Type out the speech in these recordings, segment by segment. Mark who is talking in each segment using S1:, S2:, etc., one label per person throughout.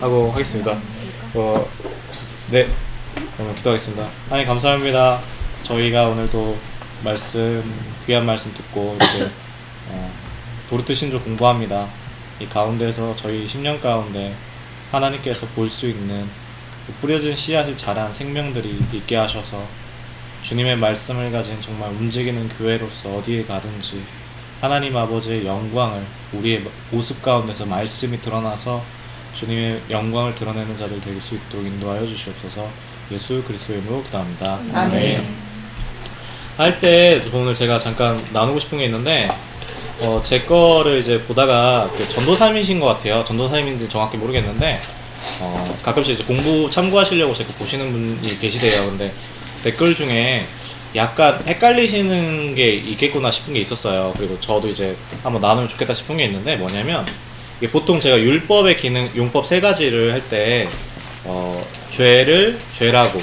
S1: 하고 하겠습니다. 네, 그러면 기도하겠습니다. 하나님 감사합니다. 저희가 오늘도 귀한 말씀 듣고 이렇게 도르트 신조 공부합니다. 이 가운데서 저희 10년 가운데 하나님께서 볼 수 있는 뿌려진 씨앗이 자란 생명들이 있게 하셔서 주님의 말씀을 가진 정말 움직이는 교회로서 어디에 가든지 하나님 아버지의 영광을 우리의 모습 가운데서 말씀이 드러나서 주님의 영광을 드러내는 자들 될 수 있도록 인도하여 주시옵소서. 예수 그리스도의 이름으로 기도합니다. 아멘. 할 때 오늘 제가 잠깐 나누고 싶은 게 있는데 제 거를 이제 보다가 전도사님이신 것 같아요. 전도사님인지 정확히 모르겠는데 가끔씩 이제 공부 참고하시려고 제가 보시는 분이 계시대요. 근데 댓글 중에 약간 헷갈리시는 게 있겠구나 싶은 게 있었어요. 그리고 저도 이제 한번 나누면 좋겠다 싶은 게 있는데 뭐냐면 이게 보통 제가 율법의 기능, 용법 세 가지를 할 때 죄를 죄라고,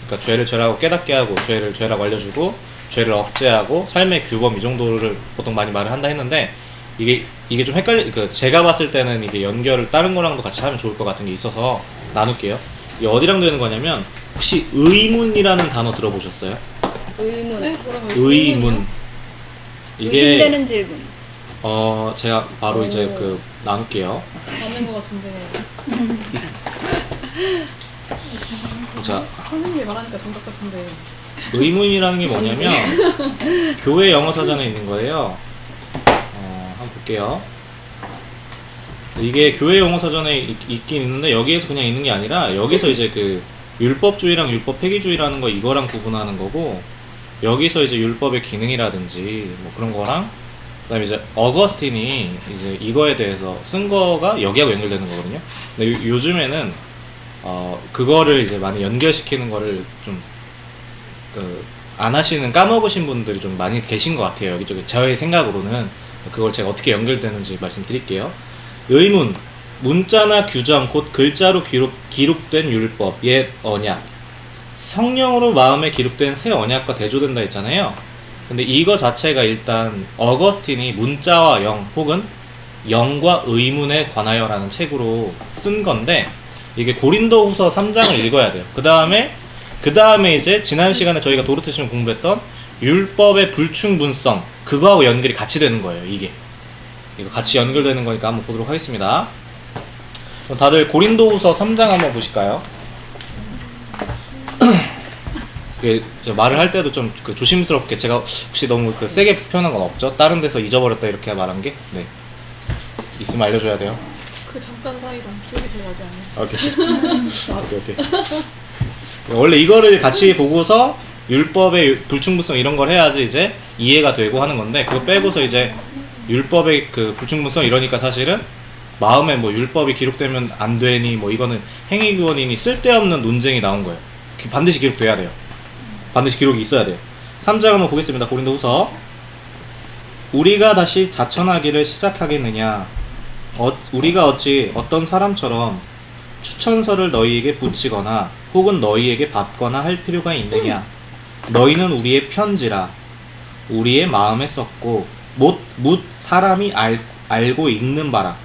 S1: 그러니까 죄를 죄라고 깨닫게 하고, 죄를 죄라고 알려주고, 죄를 억제하고, 삶의 규범 이 정도를 보통 많이 말을 한다 했는데 이게 좀 제가 봤을 때는 이게 연결을 다른 거랑도 같이 하면 좋을 것 같은 게 있어서 나눌게요. 이게 어디랑 되는 거냐면 혹시 의문이라는 단어 들어보셨어요?
S2: 의문.
S3: 네? 뭐라고
S1: 의문. 이게
S2: 의심되는 질문.
S1: 제가 바로 이제 나눌게요.
S3: 맞는 것 같은데.
S1: 자,
S3: 선생님이 말하니까 정답 같은데.
S1: 의문이라는 게 뭐냐면 교회 영어 사전에 있는 거예요. 한번 볼게요. 이게 교회 영어 사전에 있긴 있는데 여기에서 그냥 있는 게 아니라 여기서 이제 율법주의랑 율법 폐기주의라는 거 이거랑 구분하는 거고, 여기서 이제 율법의 기능이라든지 뭐 그런 거랑 그다음에 이제 어거스틴이 이제 이거에 대해서 쓴 거가 여기하고 연결되는 거거든요. 근데 요즘에는 그거를 이제 많이 연결시키는 거를 좀 안 하시는, 까먹으신 분들이 좀 많이 계신 것 같아요. 여기저기 저의 생각으로는. 그걸 제가 어떻게 연결되는지 말씀드릴게요. 의문, 문자나 규정, 곧 글자로 기록된 율법, 옛 언약, 성령으로 마음에 기록된 새 언약과 대조된다 했잖아요. 근데 이거 자체가 일단 어거스틴이 문자와 영 혹은 영과 의문에 관하여라는 책으로 쓴 건데, 이게 고린도후서 3장을 읽어야 돼요. 그 다음에 이제 지난 시간에 저희가 도르트 신조 공부했던 율법의 불충분성, 그거하고 연결이 같이 되는 거예요. 이거 같이 연결되는 거니까 한번 보도록 하겠습니다. 그럼 다들 고린도후서 3장 한번 보실까요? 말을 할 때도 좀 조심스럽게, 제가 혹시 너무 세게 표현한 건 없죠? 다른 데서 잊어버렸다 이렇게 말한 게? 네. 있으면 알려줘야 돼요.
S3: 그 잠깐 사이로 기억이 잘 나지 않아요.
S1: 오케이. 원래 이거를 같이 보고서 율법의 불충분성 이런 걸 해야지 이제 이해가 되고 하는 건데, 그거 빼고서 이제 율법의 불충분성 이러니까 사실은 마음에 뭐 율법이 기록되면 안 되니 뭐 이거는 행위구원이니 쓸데없는 논쟁이 나온 거예요. 반드시 기록돼야 돼요. 반드시 기록이 있어야 돼요. 3장 한번 보겠습니다. 고린도후서. 우리가 다시 자천하기를 시작하겠느냐? 우리가 어찌 어떤 사람처럼 추천서를 너희에게 붙이거나 혹은 너희에게 받거나 할 필요가 있느냐? 너희는 우리의 편지라 우리의 마음에 썼고 묻 사람이 알고 읽는 바라.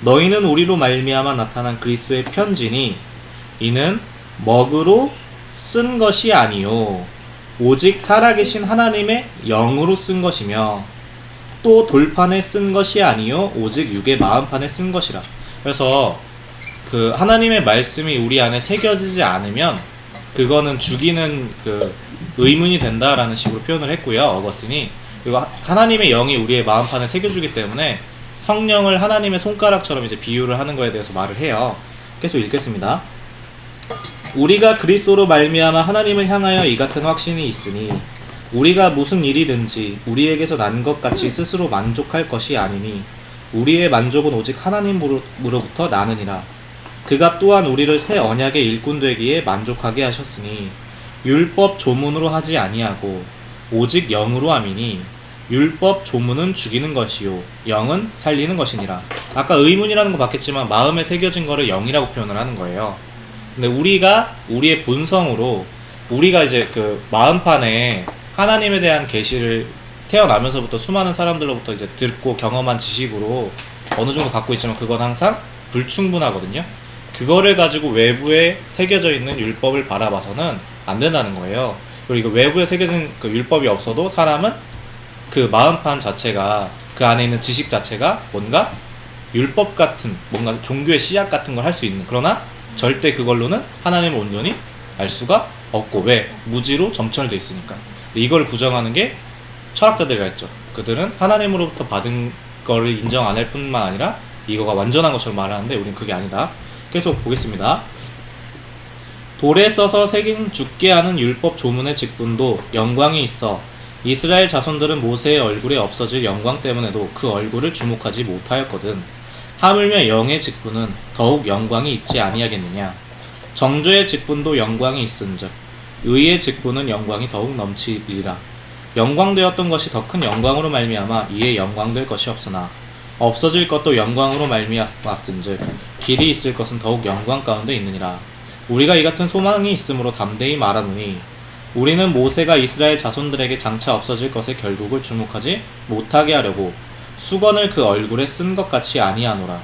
S1: 너희는 우리로 말미암아 나타난 그리스도의 편지니 이는 먹으로 쓴 것이 아니요 오직 살아계신 하나님의 영으로 쓴 것이며 또 돌판에 쓴 것이 아니요 오직 육의 마음판에 쓴 것이라. 그래서 하나님의 말씀이 우리 안에 새겨지지 않으면 그거는 죽이는 의문이 된다라는 식으로 표현을 했고요, 어거스틴이. 그리고 하나님의 영이 우리의 마음판에 새겨주기 때문에 성령을 하나님의 손가락처럼 이제 비유를 하는 거에 대해서 말을 해요. 계속 읽겠습니다. 우리가 그리스도로 말미암아 하나님을 향하여 이 같은 확신이 있으니 우리가 무슨 일이든지 우리에게서 난 것 같이 스스로 만족할 것이 아니니 우리의 만족은 오직 하나님으로부터 나느니라. 그가 또한 우리를 새 언약의 일꾼 되기에 만족하게 하셨으니 율법 조문으로 하지 아니하고 오직 영으로 함이니 율법 조문은 죽이는 것이요 영은 살리는 것이니라. 아까 의문이라는 거 봤겠지만 마음에 새겨진 거를 영이라고 표현을 하는 거예요. 근데 우리가 우리의 본성으로 우리가 이제 마음판에 하나님에 대한 계시를 태어나면서부터 수많은 사람들로부터 이제 듣고 경험한 지식으로 어느 정도 갖고 있지만 그건 항상 불충분하거든요. 그거를 가지고 외부에 새겨져 있는 율법을 바라봐서는 안 된다는 거예요. 그리고 외부에 새겨진 그 율법이 없어도 사람은 그 마음판 자체가, 그 안에 있는 지식 자체가 뭔가 율법 같은, 뭔가 종교의 씨앗 같은 걸 할 수 있는, 그러나 절대 그걸로는 하나님을 온전히 알 수가 없고, 왜? 무지로 점철돼 있으니까. 근데 이걸 부정하는 게 철학자들이라 했죠. 그들은 하나님으로부터 받은 거를 인정 안 할 뿐만 아니라 이거가 완전한 것처럼 말하는데, 우린 그게 아니다. 계속 보겠습니다. 돌에 써서 새긴 죽게 하는 율법 조문의 직분도 영광이 있어 이스라엘 자손들은 모세의 얼굴에 없어질 영광 때문에도 그 얼굴을 주목하지 못하였거든. 하물며 영의 직분은 더욱 영광이 있지 아니하겠느냐. 정죄의 직분도 영광이 있은즉 의의 직분은 영광이 더욱 넘치리라. 영광되었던 것이 더 큰 영광으로 말미암아 이에 영광될 것이 없으나 없어질 것도 영광으로 말미암았은즉 길이 있을 것은 더욱 영광 가운데 있느니라. 우리가 이 같은 소망이 있으므로 담대히 말하노니 우리는 모세가 이스라엘 자손들에게 장차 없어질 것의 결국을 주목하지 못하게 하려고 수건을 그 얼굴에 쓴 것 같이 아니하노라.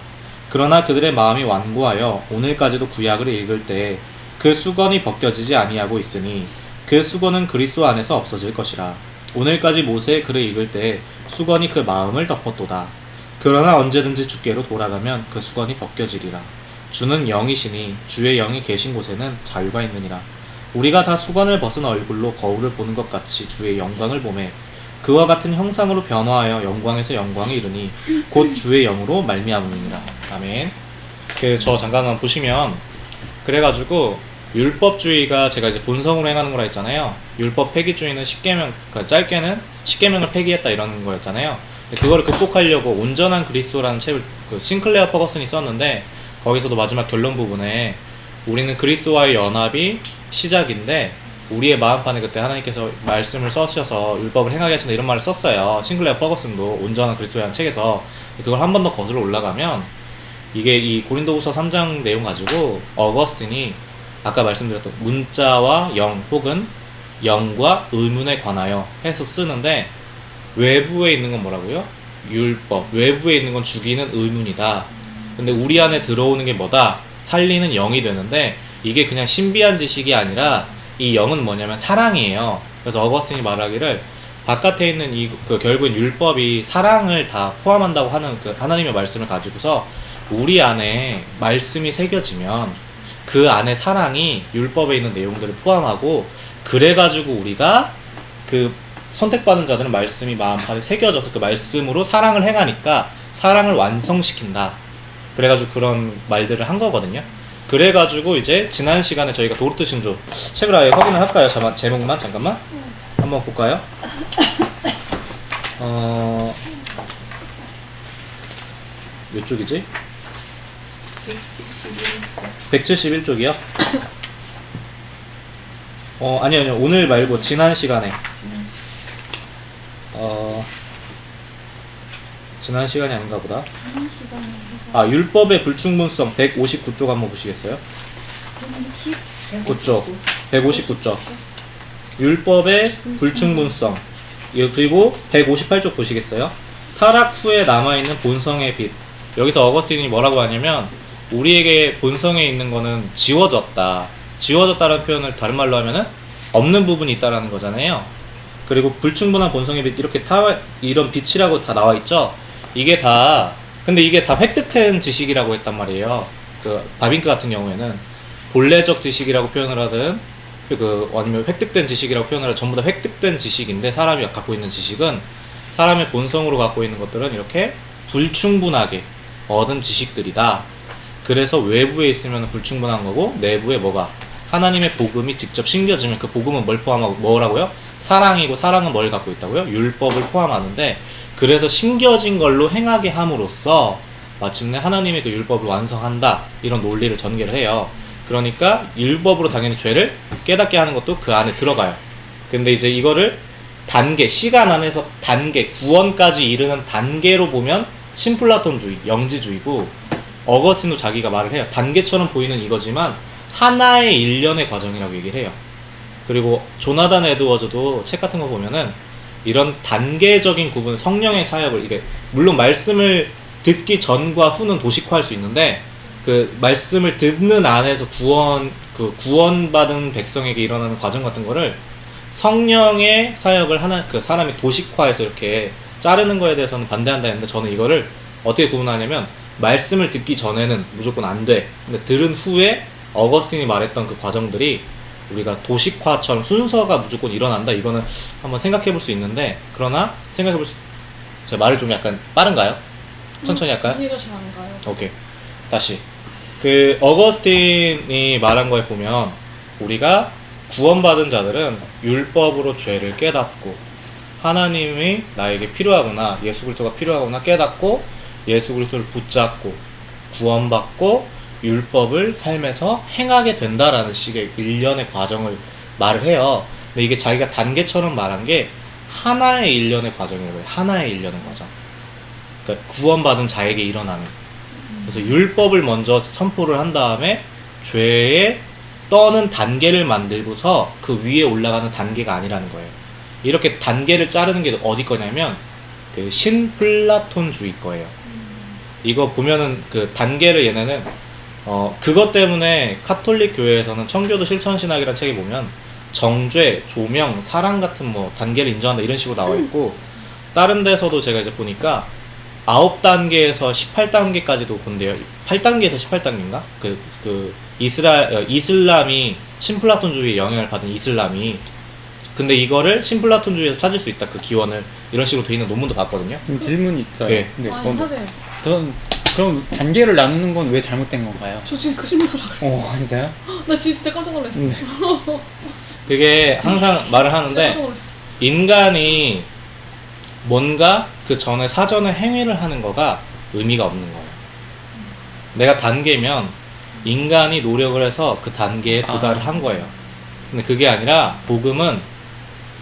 S1: 그러나 그들의 마음이 완고하여 오늘까지도 구약을 읽을 때 그 수건이 벗겨지지 아니하고 있으니 그 수건은 그리스도 안에서 없어질 것이라. 오늘까지 모세의 글을 읽을 때 수건이 그 마음을 덮었도다. 그러나 언제든지 주께로 돌아가면 그 수건이 벗겨지리라. 주는 영이시니 주의 영이 계신 곳에는 자유가 있느니라. 우리가 다 수건을 벗은 얼굴로 거울을 보는 것 같이 주의 영광을 보매 그와 같은 형상으로 변화하여 영광에서 영광에 이르니 곧 주의 영으로 말미암음이니라. 아멘. 저 잠깐만 보시면, 그래가지고 율법주의가 제가 이제 본성으로 행하는 거라 했잖아요. 율법 폐기주의는 십계명, 그러니까 짧게는 십계명을 폐기했다 이런 거였잖아요. 근데 그거를 극복하려고 온전한 그리스도라는 책을 싱클레어 퍼거슨이 썼는데, 거기서도 마지막 결론 부분에 우리는 그리스도와의 연합이 시작인데 우리의 마음판에 그때 하나님께서 말씀을 써셔서 율법을 행하게 하신다 이런 말을 썼어요. 싱클레어 퍼거슨도 온전한 그리스도라는 책에서. 그걸 한 번 더 거슬러 올라가면 이게 이 고린도후서 3장 내용 가지고 어거스틴이 아까 말씀드렸던 문자와 영 혹은 영과 의문에 관하여 해서 쓰는데, 외부에 있는 건 뭐라고요? 율법. 외부에 있는 건 죽이는 의문이다. 근데 우리 안에 들어오는 게 뭐다? 살리는 영이 되는데, 이게 그냥 신비한 지식이 아니라 이 영은 뭐냐면 사랑이에요. 그래서 어거스틴이 말하기를 바깥에 있는 결국엔 율법이 사랑을 다 포함한다고 하는 그 하나님의 말씀을 가지고서 우리 안에 말씀이 새겨지면 그 안에 사랑이 율법에 있는 내용들을 포함하고, 그래가지고 우리가 그 선택받은 자들은 말씀이 마음판에 새겨져서 그 말씀으로 사랑을 행하니까 사랑을 완성시킨다. 그래가지고 그런 말들을 한 거거든요. 그래가지고 이제 지난 시간에 저희가 도르트 신조 책을 아예 확인을 할까요? 제목만 잠깐만 한번 볼까요? 몇 쪽이지? 171쪽이요? 아니요 오늘 말고 지난 시간에 지난 시간이 아닌가 보다. 율법의 불충분성 159쪽 한번 보시겠어요? 9쪽 159쪽 율법의 불충분성. 그리고 158쪽 보시겠어요? 타락 후에 남아있는 본성의 빛. 여기서 어거스틴이 뭐라고 하냐면 우리에게 본성에 있는 거는 지워졌다. 지워졌다라는 표현을 다른 말로 하면은 없는 부분이 있다라는 거잖아요. 그리고 불충분한 본성의 빛, 이렇게 이런 빛이라고 다 나와 있죠. 근데 이게 다 획득된 지식이라고 했단 말이에요. 그 바빙크 같은 경우에는 본래적 지식이라고 표현을 하든 아니면 획득된 지식이라고 표현을 하든 전부 다 획득된 지식인데, 사람이 갖고 있는 지식은, 사람의 본성으로 갖고 있는 것들은 이렇게 불충분하게 얻은 지식들이다. 그래서 외부에 있으면 불충분한 거고, 내부에 뭐가 하나님의 복음이 직접 심겨지면 그 복음은 뭘 포함하고 뭐라고요? 사랑이고, 사랑은 뭘 갖고 있다고요? 율법을 포함하는데, 그래서 심겨진 걸로 행하게 함으로써 마침내 하나님의 그 율법을 완성한다, 이런 논리를 전개를 해요. 그러니까 율법으로 당연히 죄를 깨닫게 하는 것도 그 안에 들어가요. 근데 이제 이거를 시간 안에서 구원까지 이르는 단계로 보면 신플라톤주의, 영지주의고, 어거스틴도 자기가 말을 해요. 단계처럼 보이는 이거지만 하나의 일련의 과정이라고 얘기를 해요. 그리고 조나단 에드워즈도 책 같은 거 보면은 이런 단계적인 구분, 성령의 사역을, 이게 물론 말씀을 듣기 전과 후는 도식화할 수 있는데 그 말씀을 듣는 안에서 구원받은 백성에게 일어나는 과정 같은 거를 성령의 사역을 하나 그 사람이 도식화해서 이렇게 자르는 거에 대해서는 반대한다 했는데, 저는 이거를 어떻게 구분하냐면 말씀을 듣기 전에는 무조건 안 돼. 근데 들은 후에 어거스틴이 말했던 그 과정들이 우리가 도식화처럼 순서가 무조건 일어난다. 이거는 한번 생각해 볼 수 있는데, 그러나 제 말을 좀 약간 빠른가요? 천천히 할까요?
S3: 이해가 잘 안 가요.
S1: 오케이. 다시. 그 어거스틴이 말한 거에 보면 우리가 구원받은 자들은 율법으로 죄를 깨닫고 하나님이 나에게 필요하구나, 예수 그리스도가 필요하구나 깨닫고 예수 그리스도를 붙잡고 구원받고 율법을 삶에서 행하게 된다라는 식의 일련의 과정을 말을 해요. 근데 이게 자기가 단계처럼 말한 게 하나의 일련의 과정이라고 해요. 하나의 일련의 과정. 그러니까 구원받은 자에게 일어나는. 그래서 율법을 먼저 선포를 한 다음에 죄에 떠는 단계를 만들고서 그 위에 올라가는 단계가 아니라는 거예요. 이렇게 단계를 자르는 게 어디 거냐면 그 신플라톤주의 거예요. 이거 보면은 그 단계를 얘네는 그것 때문에 카톨릭 교회에서는 청교도 실천신학이라는 책에 보면 정죄, 조명, 사랑 같은 뭐 단계를 인정한다 이런 식으로 나와 있고, 다른 데서도 제가 이제 보니까 9단계에서 18단계까지도 본대요. 8단계에서 18단계인가? 이슬람이 신플라톤주의에 영향을 받은 이슬람이, 근데 이거를 신플라톤주의에서 찾을 수 있다, 그 기원을. 이런 식으로 돼 있는 논문도 봤거든요.
S2: 좀 질문이 있어요.
S1: 네.
S3: 아니 하세요.
S2: 그럼 단계를 나누는 건 왜 잘못된 건가요?
S3: 저 지금 그 질문 하려고.
S2: 진짜요?
S3: 나 지금 진짜 깜짝 놀랐어.
S2: 네.
S1: 그게 항상 말을
S3: 진짜
S1: 하는데,
S3: 깜짝 놀랐어.
S1: 인간이 뭔가 그 전에 사전에 행위를 하는 거가 의미가 없는 거예요. 내가 단계면 인간이 노력을 해서 그 단계에 도달을 한 거예요. 근데 그게 아니라 복음은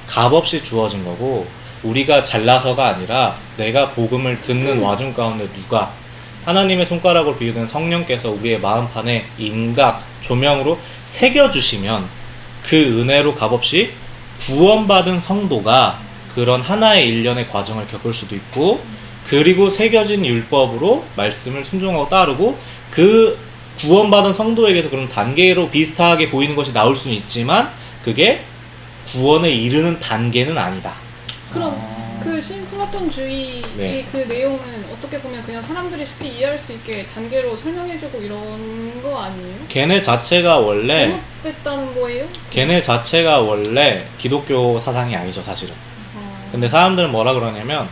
S1: 값없이 주어진 거고, 우리가 잘나서가 아니라 내가 복음을 듣는 와중 가운데 누가 하나님의 손가락으로 비유된 성령께서 우리의 마음판에 인각, 조명으로 새겨주시면 그 은혜로 값없이 구원받은 성도가 그런 하나의 일련의 과정을 겪을 수도 있고, 그리고 새겨진 율법으로 말씀을 순종하고 따르고 그 구원받은 성도에게서 그런 단계로 비슷하게 보이는 것이 나올 수는 있지만 그게 구원에 이르는 단계는 아니다.
S3: 그럼 그 신플라톤주의의
S1: 네.
S3: 그 내용은 어떻게 보면 그냥 사람들이 쉽게 이해할 수 있게 단계로 설명해주고 이런 거 아니에요?
S1: 걔네 자체가 원래 기독교 사상이 아니죠, 사실은. 근데 사람들은 뭐라 그러냐면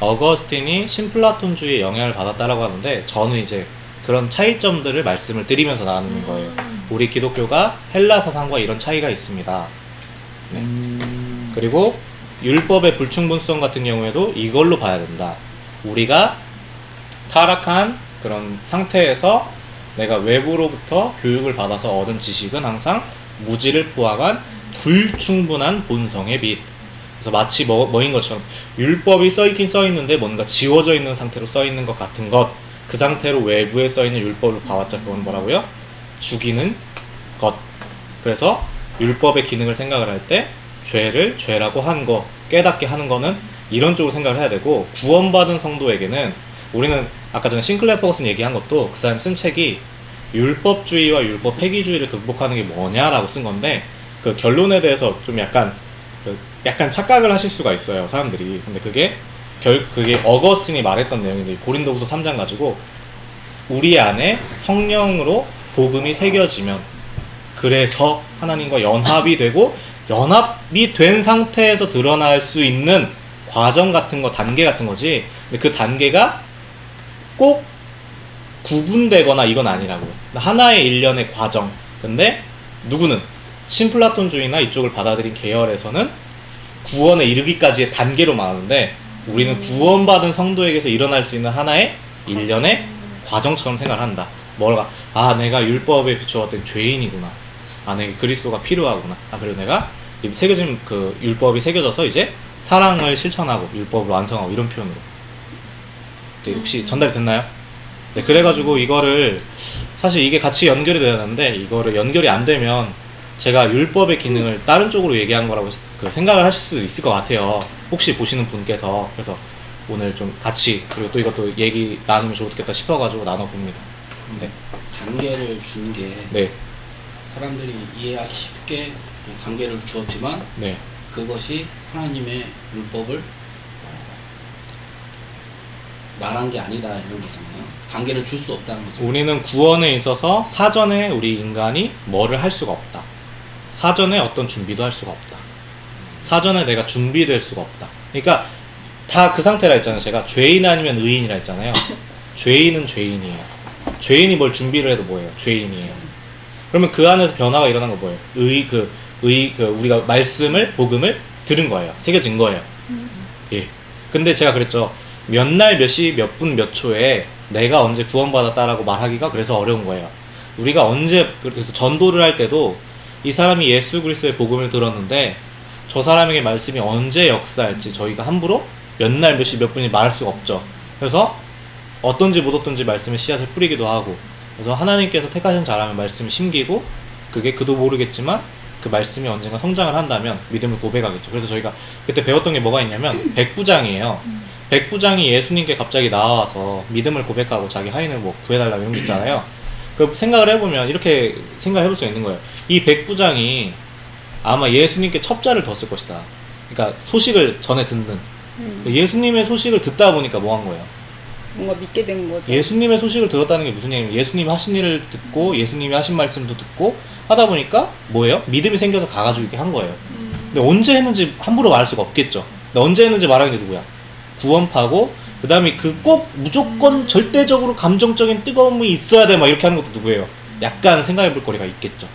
S1: 어거스틴이 신플라톤주의에 영향을 받았다라고 하는데, 저는 이제 그런 차이점들을 말씀을 드리면서 나누는 거예요. 우리 기독교가 헬라 사상과 이런 차이가 있습니다. 네. 그리고 율법의 불충분성 같은 경우에도 이걸로 봐야 된다. 우리가 타락한 그런 상태에서 내가 외부로부터 교육을 받아서 얻은 지식은 항상 무지를 포함한 불충분한 본성의 빛. 그래서 마치 뭐인 것처럼 율법이 써있긴 써있는데 뭔가 지워져 있는 상태로 써있는 것 같은 것, 그 상태로 외부에 써있는 율법을 봐왔자 그건 뭐라고요? 죽이는 것. 그래서 율법의 기능을 생각을 할 때 죄를 죄라고 한 거, 깨닫게 하는 거는 이런 쪽으로 생각을 해야 되고, 구원받은 성도에게는 우리는 아까 전에 싱클레어 퍼거슨 얘기한 것도 그 사람 쓴 책이 율법주의와 율법 폐기주의를 극복하는 게 뭐냐라고 쓴 건데, 그 결론에 대해서 좀 약간 착각을 하실 수가 있어요, 사람들이. 근데 그게 어거스틴이 말했던 내용인데, 고린도후서 3장 가지고 우리 안에 성령으로 복음이 새겨지면 그래서 하나님과 연합이 되고, 연합이 된 상태에서 드러날 수 있는 과정 같은 거, 단계 같은 거지. 근데 그 단계가 꼭 구분되거나 이건 아니라고요. 하나의 일련의 과정. 근데 누구는 신플라톤주의나 이쪽을 받아들인 계열에서는 구원에 이르기까지의 단계로 말하는데, 우리는 구원받은 성도에게서 일어날 수 있는 하나의 일련의 과정처럼 생각을 한다. 내가 율법에 비추었던 죄인이구나. 내게 그리스도가 필요하구나. 그리고 내가 새겨진 그 율법이 새겨져서 이제 사랑을 실천하고 율법을 완성하고, 이런 표현으로. 네, 혹시 전달이 됐나요? 네, 그래가지고 이거를 사실 이게 같이 연결이 돼야 되는데, 이거를 연결이 안 되면 제가 율법의 기능을 다른 쪽으로 얘기한 거라고 생각을 하실 수도 있을 것 같아요, 혹시 보시는 분께서. 그래서 오늘 좀 같이, 그리고 또 이것도 얘기 나누면 좋겠다 싶어가지고 나눠봅니다. 네.
S4: 단계를 준 게
S1: 네,
S4: 사람들이 이해하기 쉽게 단계를 주었지만
S1: 네.
S4: 그것이 하나님의 율법을 말한 게 아니다 이런 거잖아요. 단계를 줄 수 없다는 거죠.
S1: 우리는 구원에 있어서 사전에 우리 인간이 뭐를 할 수가 없다. 사전에 어떤 준비도 할 수가 없다. 사전에 내가 준비될 수가 없다. 그러니까 다 그 상태라 했잖아요. 제가 죄인 아니면 의인이라 했잖아요. 죄인은 죄인이에요. 죄인이 뭘 준비를 해도 뭐예요? 죄인이에요. 그러면 그 안에서 변화가 일어난 거 뭐예요? 우리가 말씀을, 복음을 들은 거예요. 새겨진 거예요. 예. 근데 제가 그랬죠. 몇 날, 몇 시, 몇 분, 몇 초에 내가 언제 구원받았다라고 말하기가 그래서 어려운 거예요. 우리가 언제, 그래서 전도를 할 때도 이 사람이 예수 그리스도의 복음을 들었는데 저 사람에게 말씀이 언제 역사할지 저희가 함부로 몇 날, 몇 시, 몇 분이 말할 수가 없죠. 그래서 어떤지 못 어떤지 말씀의 씨앗을 뿌리기도 하고, 그래서 하나님께서 택하신 자라면 말씀을 심기고, 그게 그도 모르겠지만 그 말씀이 언젠가 성장을 한다면 믿음을 고백하겠죠. 그래서 저희가 그때 배웠던 게 뭐가 있냐면 백부장이에요. 백부장이 예수님께 갑자기 나와서 믿음을 고백하고 자기 하인을 뭐 구해달라고 이런 게 있잖아요. 그 생각을 해보면 이렇게 생각해볼 수 있는 거예요. 이 백부장이 아마 예수님께 첩자를 뒀을 것이다. 그러니까 소식을 전해 듣는. 예수님의 소식을 듣다 보니까 뭐 한 거예요?
S5: 뭔가 믿게 된 거죠.
S1: 예수님의 소식을 들었다는 게 무슨 얘기냐면 예수님이 하신 일을 듣고 예수님이 하신 말씀도 듣고 하다 보니까 뭐예요? 믿음이 생겨서 가가지고 이렇게 한 거예요. 근데 언제 했는지 함부로 말할 수가 없겠죠. 근데 언제 했는지 말하는 게 누구야? 구원파고, 그 다음에 그 꼭 무조건 절대적으로 감정적인 뜨거움이 있어야 돼 막 이렇게 하는 것도 누구예요? 약간 생각해 볼 거리가 있겠죠.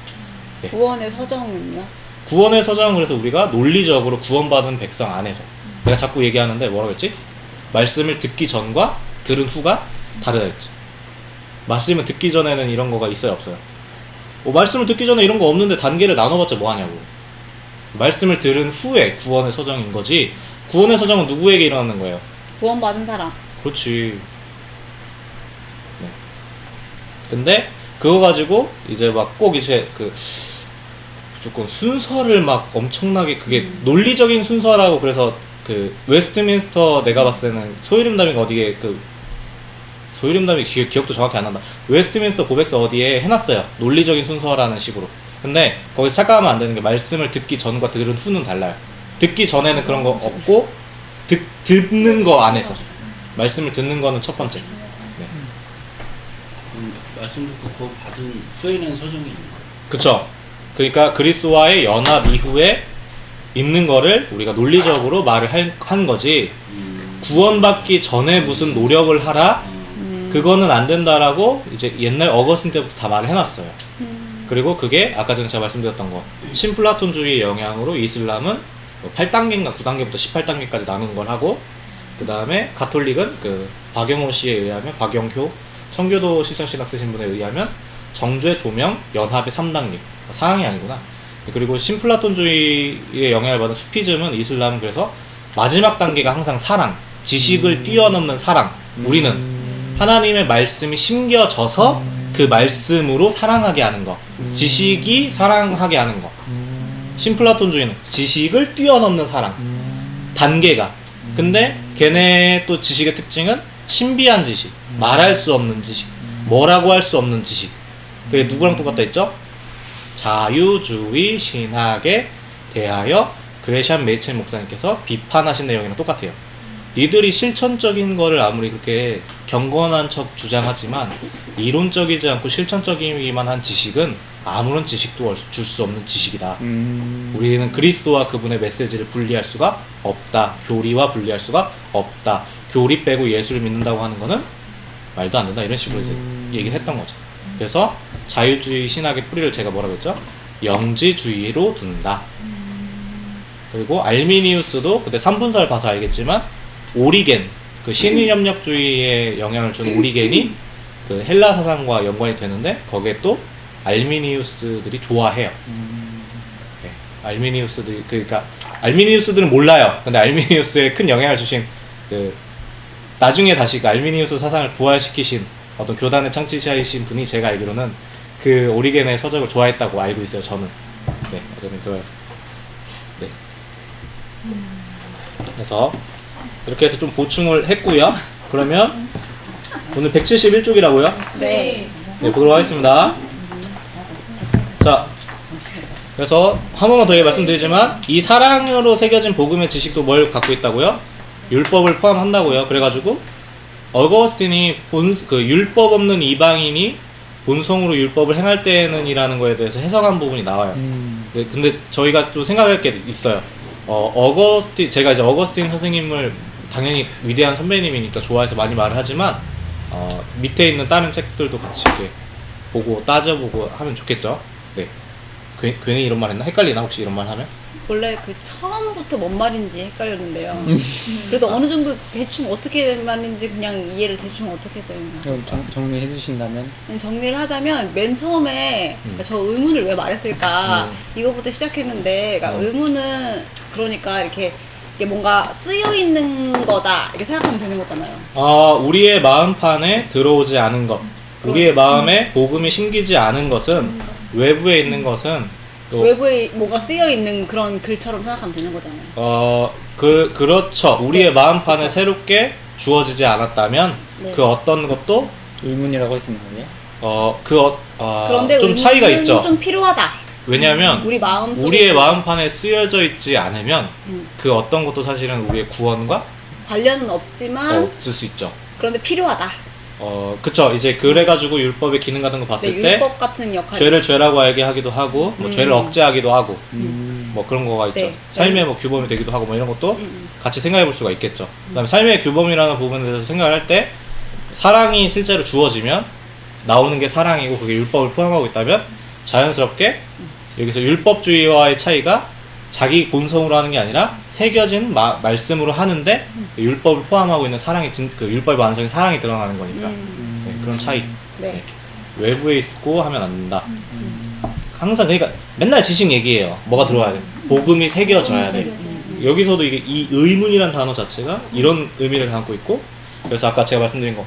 S1: 네.
S5: 구원의 서정은요?
S1: 구원의 서정은 그래서 우리가 논리적으로 구원받은 백성 안에서, 내가 자꾸 얘기하는데 뭐라고 했지? 말씀을 듣기 전과 들은 후가 다르다 했지. 말씀을 듣기 전에는 이런 거가 있어요, 없어요? 말씀을 듣기 전에 이런 거 없는데 단계를 나눠봤자 뭐 하냐고. 말씀을 들은 후에 구원의 서정인 거지. 구원의 서정은 누구에게 일어나는 거예요?
S5: 구원받은 사람.
S1: 그렇지. 네. 근데 그거 가지고 이제 막 꼭 이제 그 무조건 순서를 막 엄청나게 그게 논리적인 순서라고, 그래서 그 웨스트민스터 내가 봤을 때는 소이름담이가 어디에 그 소이름담이 기억도 정확히 안 난다. 웨스트민스터 고백서 어디에 해놨어요. 논리적인 순서라는 식으로. 근데 거기서 착각하면 안 되는 게 말씀을 듣기 전과 들은 후는 달라요. 듣기 전에는 그런 거 없고 듣는 거 안에서 말씀을 듣는 거는 첫 번째. 네.
S4: 말씀 듣고 구원 받은 후에는 서정이 있는 거예요.
S1: 그쵸. 그러니까 그리스도와의 연합 이후에 있는 거를 우리가 논리적으로 말을 한 거지, 구원받기 전에 무슨 노력을 하라? 그거는 안 된다라고 이제 옛날 어거스틴 때부터 다 말을 해놨어요. 그리고 그게 아까 전에 제가 말씀드렸던 거, 신플라톤주의 영향으로 이슬람은 8단계인가 9단계부터 18단계까지 나눈 걸 하고, 그 다음에 가톨릭은 그 박영호 씨에 의하면, 박영효 청교도 실천신학 쓰신 분에 의하면 정죄, 조명, 연합의 3단계, 사랑이 아니구나. 그리고 신플라톤주의의 영향을 받은 수피즘은, 이슬람은 그래서 마지막 단계가 항상 사랑, 지식을 뛰어넘는 사랑. 우리는 하나님의 말씀이 심겨져서 그 말씀으로 사랑하게 하는 거, 지식이 사랑하게 하는 거. 신플라톤주의는 지식을 뛰어넘는 사랑, 단계가. 근데 걔네 또 지식의 특징은 신비한 지식, 말할 수 없는 지식, 뭐라고 할 수 없는 지식. 그게 누구랑 똑같다 했죠? 자유주의 신학에 대하여 그레시안 메이첼 목사님께서 비판하신 내용이랑 똑같아요. 니들이 실천적인 거를 아무리 그렇게 경건한 척 주장하지만 이론적이지 않고 실천적이기만 한 지식은 아무런 지식도 줄 수 없는 지식이다. 우리는 그리스도와 그분의 메시지를 분리할 수가 없다. 교리와 분리할 수가 없다. 교리 빼고 예수를 믿는다고 하는 거는 말도 안 된다. 이런 식으로 이제 얘기를 했던 거죠. 그래서 자유주의 신학의 뿌리를 제가 뭐라고 했죠? 영지주의로 둔다. 그리고 알미니우스도 그때 3분설 봐서 알겠지만 오리겐, 그 신의협력주의에 영향을 준 오리겐이 그 헬라 사상과 연관이 되는데 거기에 또 알미니우스들이 좋아해요. 네, 알미니우스들이, 그러니까 알미니우스들은 몰라요. 근데 알미니우스에 큰 영향을 주신 그 나중에 다시 그 알미니우스 사상을 부활시키신 어떤 교단의 창시자이신 분이 제가 알기로는 그 오리겐의 서적을 좋아했다고 알고 있어요. 저는. 네, 어쨌든 그걸. 네. 그래서 이렇게 해서 좀 보충을 했고요. 그러면 오늘 171쪽이라고요?
S5: 네.
S1: 네, 보도록 하겠습니다. 자, 그래서 한 번만 더 말씀드리지만 이 사랑으로 새겨진 복음의 지식도 뭘 갖고 있다고요? 율법을 포함한다고요. 그래가지고 어거스틴이 그 율법 없는 이방인이 본성으로 율법을 행할 때에는이라는 거에 대해서 해석한 부분이 나와요. 네, 근데 저희가 좀 생각할 게 있어요. 제가 이제 어거스틴 선생님을 당연히 위대한 선배님이니까 좋아해서 많이 말을 하지만 밑에 있는 다른 책들도 같이 이렇게 보고 따져보고 하면 좋겠죠. 네. 괜히 이런 말 했나? 헷갈리나 혹시 이런 말 하면?
S5: 원래 그 처음부터 뭔 말인지 헷갈렸는데요. 그래도 어느 정도 대충 어떻게 된 말인지 그냥 이해를 대충 어떻게 되는가.
S2: 정리해 주신다면?
S5: 정리를 하자면 맨 처음에 그러니까 저 의문을 왜 말했을까 이거부터 시작했는데 그러니까 의문은 그러니까 이렇게 이게 뭔가 쓰여 있는 거다 이렇게 생각하면 되는 거잖아요.
S1: 우리의 마음판에 들어오지 않은 것, 우리의 마음에 복음이 심기지 않은 것은 외부에 있는 것은 또
S5: 외부에 뭐가 쓰여 있는 그런 글처럼 생각하면 되는 거잖아요.
S1: 그렇죠. 우리의
S5: 네,
S1: 마음판에
S5: 그렇죠.
S1: 새롭게 주어지지 않았다면
S5: 네.
S1: 그 어떤 것도
S2: 의문이라고 했었는 거예요?
S5: 그런데
S1: 좀 차이가
S5: 의문은
S1: 있죠.
S5: 좀 필요하다.
S1: 왜냐하면
S5: 우리 마음 속에
S1: 우리의 마음판에 쓰여져 있지 않으면 그 어떤 것도 사실은 우리의 구원과
S5: 관련은 없지만
S1: 없을 수 있죠.
S5: 그런데 필요하다.
S1: 그쵸. 이제 그래가지고 율법의 기능 같은 거
S5: 네,
S1: 봤을 때
S5: 율법 같은 역할.
S1: 죄를 죄라고 알게 하기도 하고 뭐 죄를 억제하기도 하고 뭐 그런 거가 있죠.
S5: 네.
S1: 삶의 뭐 규범이 되기도 하고 뭐 이런 것도 같이 생각해 볼 수가 있겠죠. 그다음에 삶의 규범이라는 부분에 대해서 생각을 할 때 사랑이 실제로 주어지면 나오는 게 사랑이고 그게 율법을 포함하고 있다면 자연스럽게 여기서 율법주의와의 차이가 자기 본성으로 하는 게 아니라 새겨진 말씀으로 하는데 율법을 포함하고 있는 사랑이 그 율법의 완성이 사랑이 드러나는 거니까 네, 그런 차이.
S5: 네.
S1: 네. 외부에 있고 하면 안 된다. 항상 그러니까 맨날 지식 얘기해요. 뭐가 들어와야 돼? 복음이 새겨져야 돼. 여기서도 이게 이 의문이란 단어 자체가 이런 의미를 담고 있고 그래서 아까 제가 말씀드린 거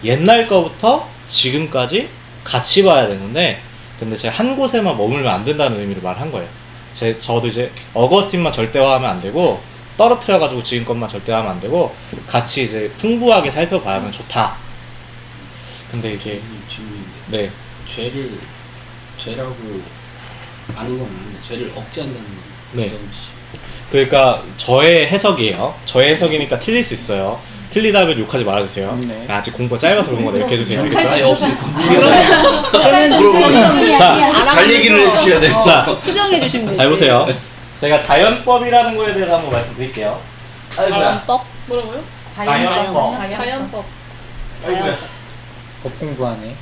S1: 옛날 거부터 지금까지 같이 봐야 되는데 근데 제가 한 곳에만 머물면 안 된다는 의미를 말한 거예요. 저도 이제 어거스틴만 절대화하면 안 되고 떨어뜨려가지고 지금 것만 절대화하면 안 되고 같이 이제 풍부하게 살펴봐야면 좋다. 근데 이게
S4: 질문인데
S1: 네
S4: 죄라고 아는 건 아는데 죄를 억제한다는 건
S1: 네.
S4: 어떤 뜻이?
S1: 그러니까 저의 해석이에요. 저의 해석이니까 틀릴 수 있어요. 틀리다면 욕하지 말아주세요.
S2: 네.
S1: 아직 공부가 짧아서 그런 거다 이렇게 해주세요.
S4: 아예
S1: 알겠죠?
S4: 없으니까
S5: 그러면
S1: 자,
S4: 잘 얘기를 해주셔야 돼.
S1: 자,
S5: 수정해 주시면 되지.
S1: 잘 보세요. 제가 자연법이라는 거에 대해서 한번 말씀드릴게요. 아이고야.
S5: 자연법?
S3: 뭐라고요?
S1: 자연법.
S3: 자연법.
S1: 아이고야.
S2: 법 공부하네.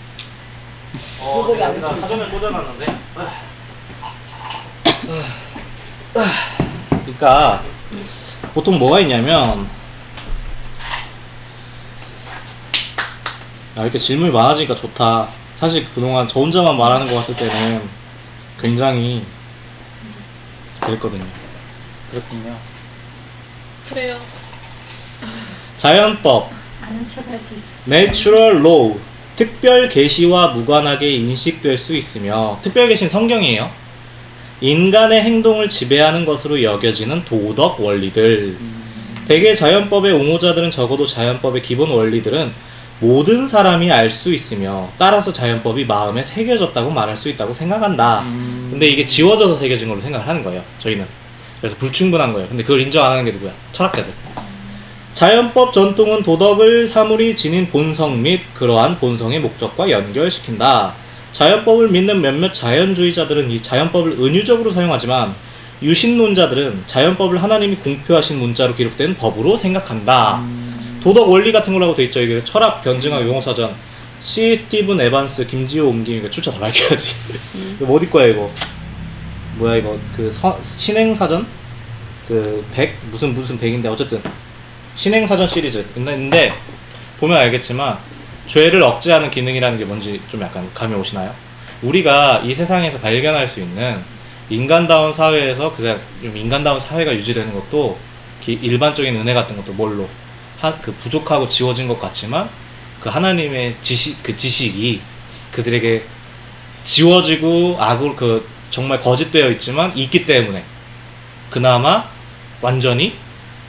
S5: 요거가 안
S1: 나 사전에 꽂아놨는데. 그러니까 보통 뭐가 있냐면 이렇게 질문이 많아지니까 좋다. 사실 그동안 저 혼자만 말하는 것 같을 때는 굉장히 그랬거든요.
S2: 그렇군요.
S3: 그래요.
S1: 자연법,
S6: 아는 척할 수 있어.
S1: Natural Law, 특별 계시와 무관하게 인식될 수 있으며 특별 계시는 성경이에요. 인간의 행동을 지배하는 것으로 여겨지는 도덕 원리들. 대개 자연법의 옹호자들은 적어도 자연법의 기본 원리들은 모든 사람이 알 수 있으며 따라서 자연법이 마음에 새겨졌다고 말할 수 있다고 생각한다. 근데 이게 지워져서 새겨진 걸로 생각을 하는 거예요. 저희는. 그래서 불충분한 거예요. 근데 그걸 인정 안 하는 게 누구야? 철학자들. 자연법 전통은 도덕을 사물이 지닌 본성 및 그러한 본성의 목적과 연결시킨다. 자연법을 믿는 몇몇 자연주의자들은 이 자연법을 은유적으로 사용하지만 유신론자들은 자연법을 하나님이 공표하신 문자로 기록된 법으로 생각한다. 도덕 원리 같은 거라고 돼 있죠. 이게 철학 변증학 용어사전 C. 스티븐 에반스 김지호 옮김 출처 다 밝혀야지. 이거 뭐 어디 거야 이거? 뭐야 이거 그 신행사전 그 100 무슨 100인데 어쨌든 신행사전 시리즈 있는데 보면 알겠지만 죄를 억제하는 기능이라는 게 뭔지 좀 약간 감이 오시나요? 우리가 이 세상에서 발견할 수 있는 인간다운 사회에서 그냥 좀 인간다운 사회가 유지되는 것도 일반적인 은혜 같은 것도 뭘로 그 부족하고 지워진 것 같지만 그 하나님의 지식이 그들에게 지워지고 악으로 그 정말 거짓되어 있지만 있기 때문에 그나마 완전히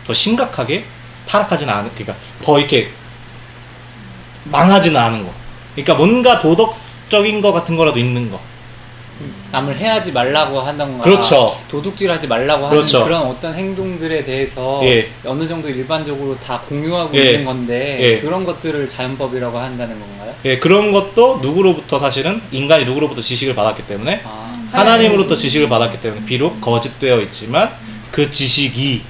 S1: 더 심각하게 타락하지는 않은, 그러니까 더 이렇게 망하지는 않은 거. 그러니까 뭔가 도덕적인 거 같은 거라도 있는 거.
S2: 남을 해하지 말라고 하던가
S1: 그렇죠.
S2: 도둑질하지 말라고 하는
S1: 그렇죠.
S2: 그런 어떤 행동들에 대해서
S1: 예.
S2: 어느 정도 일반적으로 다 공유하고
S1: 예.
S2: 있는 건데
S1: 예.
S2: 그런 것들을 자연법이라고 한다는 건가요?
S1: 예, 그런 것도 누구로부터 사실은 인간이 누구로부터 지식을 받았기 때문에
S2: 아,
S1: 하나님으로부터 지식을 받았기 때문에 비록 거짓되어 있지만 그 지식이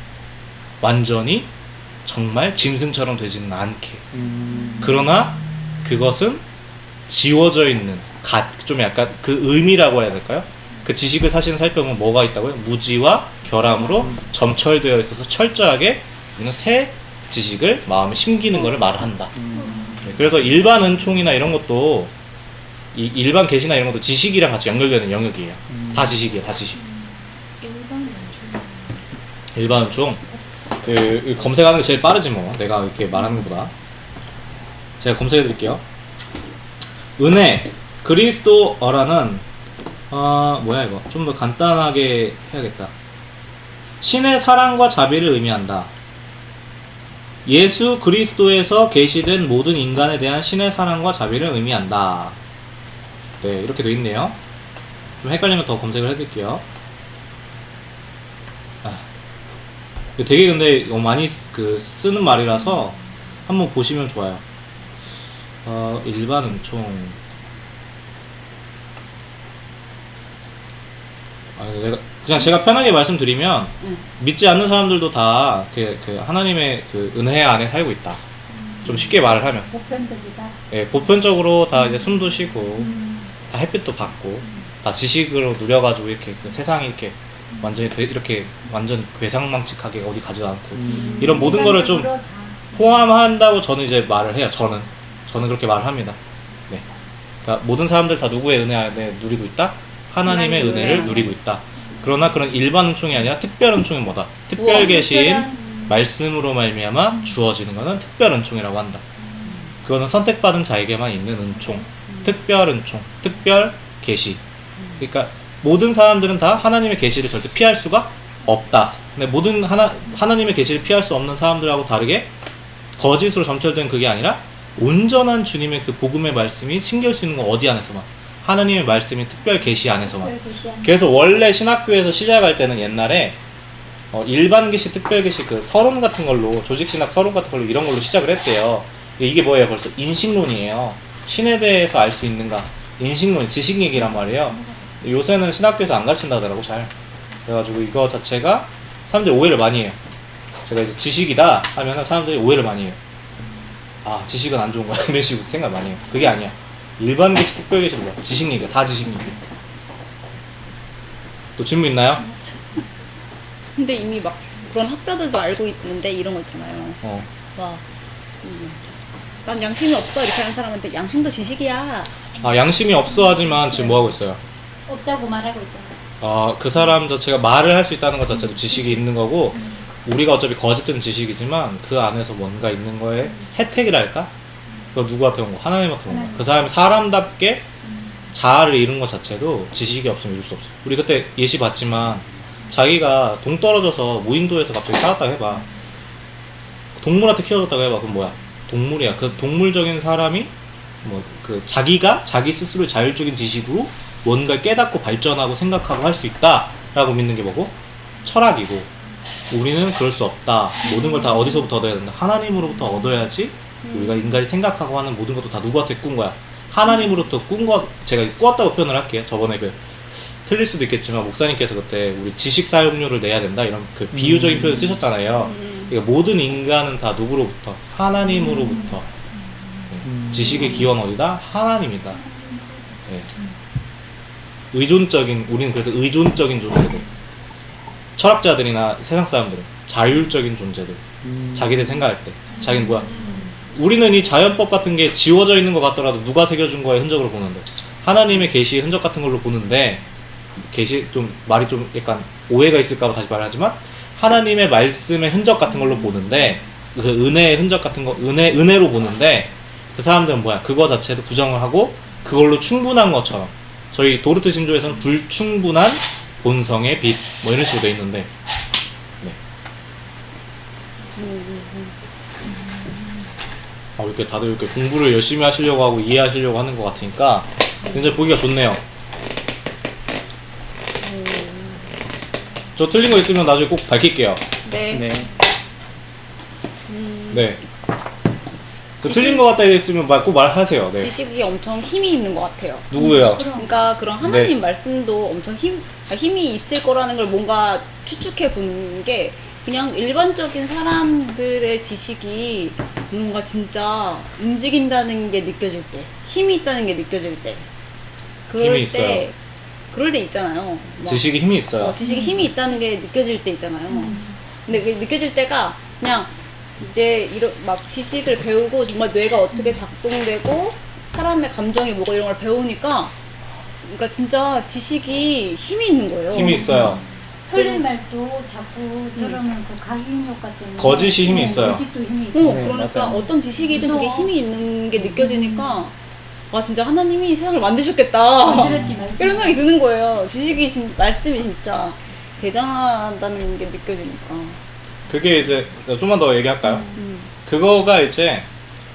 S1: 완전히 정말 짐승처럼 되지는 않게. 그러나 그것은 지워져 있는 좀 약간 그 의미라고 해야 될까요? 그 지식을 사실은 살펴보면 뭐가 있다고요? 무지와 결함으로 점철되어 있어서 철저하게 우리는 새 지식을 마음에 심기는 것을 말을 한다. 네, 그래서 일반 은총이나 이런 것도 이 일반 계시나 이런 것도 지식이랑 같이 연결되는 영역이에요. 다 지식이에요, 다 지식. 일반 은총 그 검색하는 게 제일 빠르지 뭐. 내가 이렇게 말하는 것보다. 제가 검색해 드릴게요. 은혜 그리스도어라는 뭐야 이거 좀 더 간단하게 해야겠다. 신의 사랑과 자비를 의미한다. 예수 그리스도에서 계시된 모든 인간에 대한 신의 사랑과 자비를 의미한다. 네, 이렇게 돼 있네요. 좀 헷갈리면 더 검색을 해드릴게요. 되게 근데 많이 쓰는 말이라서 한번 보시면 좋아요. 일반 은총. 내가 그냥 제가 편하게 말씀드리면 믿지 않는 사람들도 다 하나님의 그 은혜 안에 살고 있다. 좀 쉽게 말을 하면.
S6: 보편적이다.
S1: 예, 보편적으로 다 이제 숨도 쉬고 다 햇빛도 받고 다 지식으로 누려가지고 이렇게 세상이 이렇게 완전히 이렇게 완전 괴상망측하게 어디 가지 않고 이런 모든 거를 좀 포함한다고 저는 이제 말을 해요. 저는 그렇게 말을 합니다. 네. 그러니까 모든 사람들 다 누구의 은혜 안에 누리고 있다? 하나님의 은혜를 누리고 있다. 그러나 그런 일반 은총이 아니라 특별 은총이 뭐다? 특별 계신 말씀으로 말미암아 주어지는 것은 특별 은총이라고 한다. 그거는 선택받은 자에게만 있는 은총, 특별 은총, 특별 계시. 그러니까 모든 사람들은 다 하나님의 계시를 절대 피할 수가 없다. 근데 모든 하나님의 계시를 피할 수 없는 사람들하고 다르게 거짓으로 점철된 그게 아니라 온전한 주님의 그 복음의 말씀이 신길 수 있는 건 어디 안에서만? 하나님의 말씀이 특별 계시 안에서만. 그래서 원래 신학교에서 시작할 때는 옛날에 일반 계시, 특별 계시 그 서론 같은 걸로 조직 신학 서론 같은 걸로 이런 걸로 시작을 했대요. 이게 뭐예요? 벌써 인식론이에요. 신에 대해서 알 수 있는가? 인식론, 지식 얘기란 말이에요. 요새는 신학교에서 안 가르친다 하더라고 잘. 그래가지고 이거 자체가 사람들이 오해를 많이 해요. 제가 이제 지식이다 하면은 사람들이 오해를 많이 해요. 아, 지식은 안 좋은 거야 이런 식으로 생각 많이 해요. 그게 아니야. 일반 계시, 특별 계시는 뭐야? 지식 얘기야. 다 지식 얘기. 또 질문 있나요?
S5: 근데 이미 막 그런 학자들도 알고 있는데 이런 거 있잖아요. 와, 난 양심이 없어 이렇게 하는 사람한테 양심도 지식이야.
S1: 아, 양심이 없어 하지만 지금 뭐 하고 있어요?
S6: 없다고 말하고 있잖아.
S1: 그 사람 자체가 말을 할 수 있다는 것 자체도 지식이 있는 거고 우리가 어차피 거짓된 지식이지만 그 안에서 뭔가 있는 거에 혜택이랄까? 그거 누구한테 온 거? 하나님한테 온 거야. 그 사람이 사람답게 자아를 이룬 것 자체도 지식이 없으면 이룰 수 없어. 우리 그때 예시 봤지만 자기가 동떨어져서 무인도에서 갑자기 살았다고 해봐. 동물한테 키워졌다고 해봐. 그럼 뭐야? 동물이야. 그 동물적인 사람이 자기가 자기 스스로 자율적인 지식으로 뭔가를 깨닫고 발전하고 생각하고 할 수 있다라고 믿는 게 뭐고? 철학이고 우리는 그럴 수 없다. 모든 걸 다 어디서부터 얻어야 된다? 하나님으로부터 얻어야지 우리가 인간이 생각하고 하는 모든 것도 다 누구한테 꾼 거야? 하나님으로부터 꾼 거, 제가 꾸었다고 표현을 할게요. 저번에 틀릴 수도 있겠지만 목사님께서 그때 우리 지식 사용료를 내야 된다 이런 그 비유적인 표현 쓰셨잖아요. 그러니까 모든 인간은 다 누구로부터? 하나님으로부터. 지식의 기원 어디다? 하나님이다. 네. 우리는 그래서 의존적인 존재들. 철학자들이나 세상 사람들은 자율적인 존재들. 자기들 생각할 때. 자기는 뭐야? 우리는 이 자연법 같은 게 지워져 있는 것 같더라도 누가 새겨준 거의 흔적으로 보는데 하나님의 계시의 흔적 같은 걸로 보는데 말이 좀 약간 오해가 있을까봐 다시 말하지만 하나님의 말씀의 흔적 같은 걸로 보는데 그 은혜의 흔적 같은 거 은혜로 보는데 그 사람들은 뭐야? 그거 자체도 부정을 하고 그걸로 충분한 것처럼 저희 도르트 신조에서는 불충분한 본성의 빛 뭐 이런 식으로 돼 있는데 네. 이렇게 다들 이렇게 공부를 열심히 하시려고 하고 이해하시려고 하는 것 같으니까 굉장히 보기가 좋네요. 저 틀린 거 있으면 나중에 꼭 밝힐게요.
S5: 네.
S2: 네.
S1: 네. 그
S5: 지식-
S1: 틀린 거 같다 했으면 꼭 말하세요. 네.
S5: 지식이 엄청 힘이 있는 것 같아요.
S1: 누구예요?
S5: 그러니까 그런 하나님
S1: 네.
S5: 말씀도 엄청 힘이 있을 거라는 걸 뭔가 추측해 보는 게 그냥 일반적인 사람들의 지식이 뭔가 진짜 움직인다는 게 느껴질 때, 힘이 있다는 게 느껴질 때, 그럴
S1: 힘이
S5: 때,
S1: 있어요.
S5: 그럴 때 있잖아요. 막
S1: 지식이 힘이 있어요.
S5: 지식이 힘이 있다는 게 느껴질 때 있잖아요. 근데 그게 느껴질 때가 그냥 이제 이런 막 지식을 배우고 정말 뇌가 어떻게 작동되고 사람의 감정이 뭐고 이런 걸 배우니까 그러니까 진짜 지식이 힘이 있는 거예요.
S1: 힘이 있어요.
S6: 틀린 말도 자꾸 들으면 그 각인 효과 때문에
S1: 거짓이 힘이 있어요.
S6: 거짓도 힘이 있죠.
S5: 어,
S2: 네,
S5: 그러니까
S2: 맞아요.
S5: 어떤 지식이든 그게
S6: 무서워.
S5: 힘이 있는 게 느껴지니까 와 진짜 하나님이 세상을 만드셨겠다
S6: 만들었지, 말씀.
S5: 이런 생각이 드는 거예요. 지식이 말씀이 진짜 대단하다는 게 느껴지니까.
S1: 그게 이제 좀만 더 얘기할까요? 그거가 이제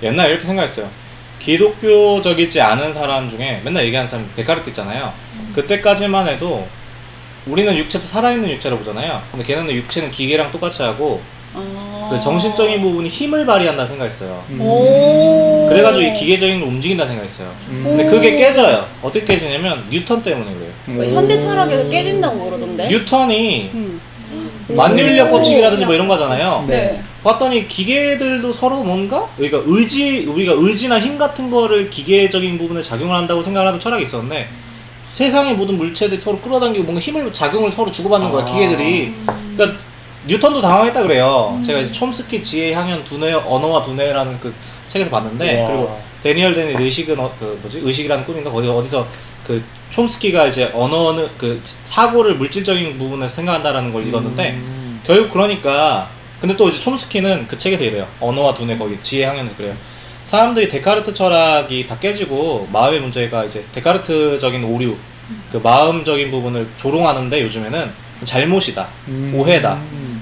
S1: 옛날에 이렇게 생각했어요. 기독교적이지 않은 사람 중에 맨날 얘기하는 사람 데카르트 있잖아요. 그때까지만 해도 우리는 육체도 살아있는 육체라고 보잖아요. 근데 걔네는 육체는 기계랑 똑같이 하고 그 정신적인 부분이 힘을 발휘한다 생각했어요.
S5: 오.
S1: 그래가지고 이 기계적인 걸 움직인다 생각했어요. 근데 그게 깨져요. 어떻게 깨지냐면 뉴턴 때문에 그래요.
S5: 왜 현대 철학에서 깨진다고 그러던데?
S1: 뉴턴이
S5: 음.
S1: 만유인력 법칙이라든지 뭐 이런 거잖아요.
S5: 네.
S1: 봤더니 기계들도 서로 뭔가 우리가 의지나 힘 같은 거를 기계적인 부분에 작용을 한다고 생각하는 철학이 있었는데 세상의 모든 물체들이 서로 끌어당기고 뭔가 힘을 작용을 서로 주고받는 거야 기계들이. 그러니까 뉴턴도 당황했다 그래요. 제가 이제 촘스키 지혜 향연 두뇌 언어와 두뇌라는 그 책에서 봤는데
S2: 와.
S1: 그리고 데니얼 데니 의식은 의식이라는 꿈인가 어디서 그 촘스키가 이제 언어는 그 사고를 물질적인 부분에서 생각한다라는 걸 읽었는데 결국 그러니까 근데 또 이제 촘스키는 그 책에서 이래요. 언어와 두뇌 거기 지혜 향연에서 그래요. 사람들이 데카르트 철학이 다 깨지고 마음의 문제가 이제 데카르트적인 오류 그 마음적인 부분을 조롱하는데 요즘에는 잘못이다 오해다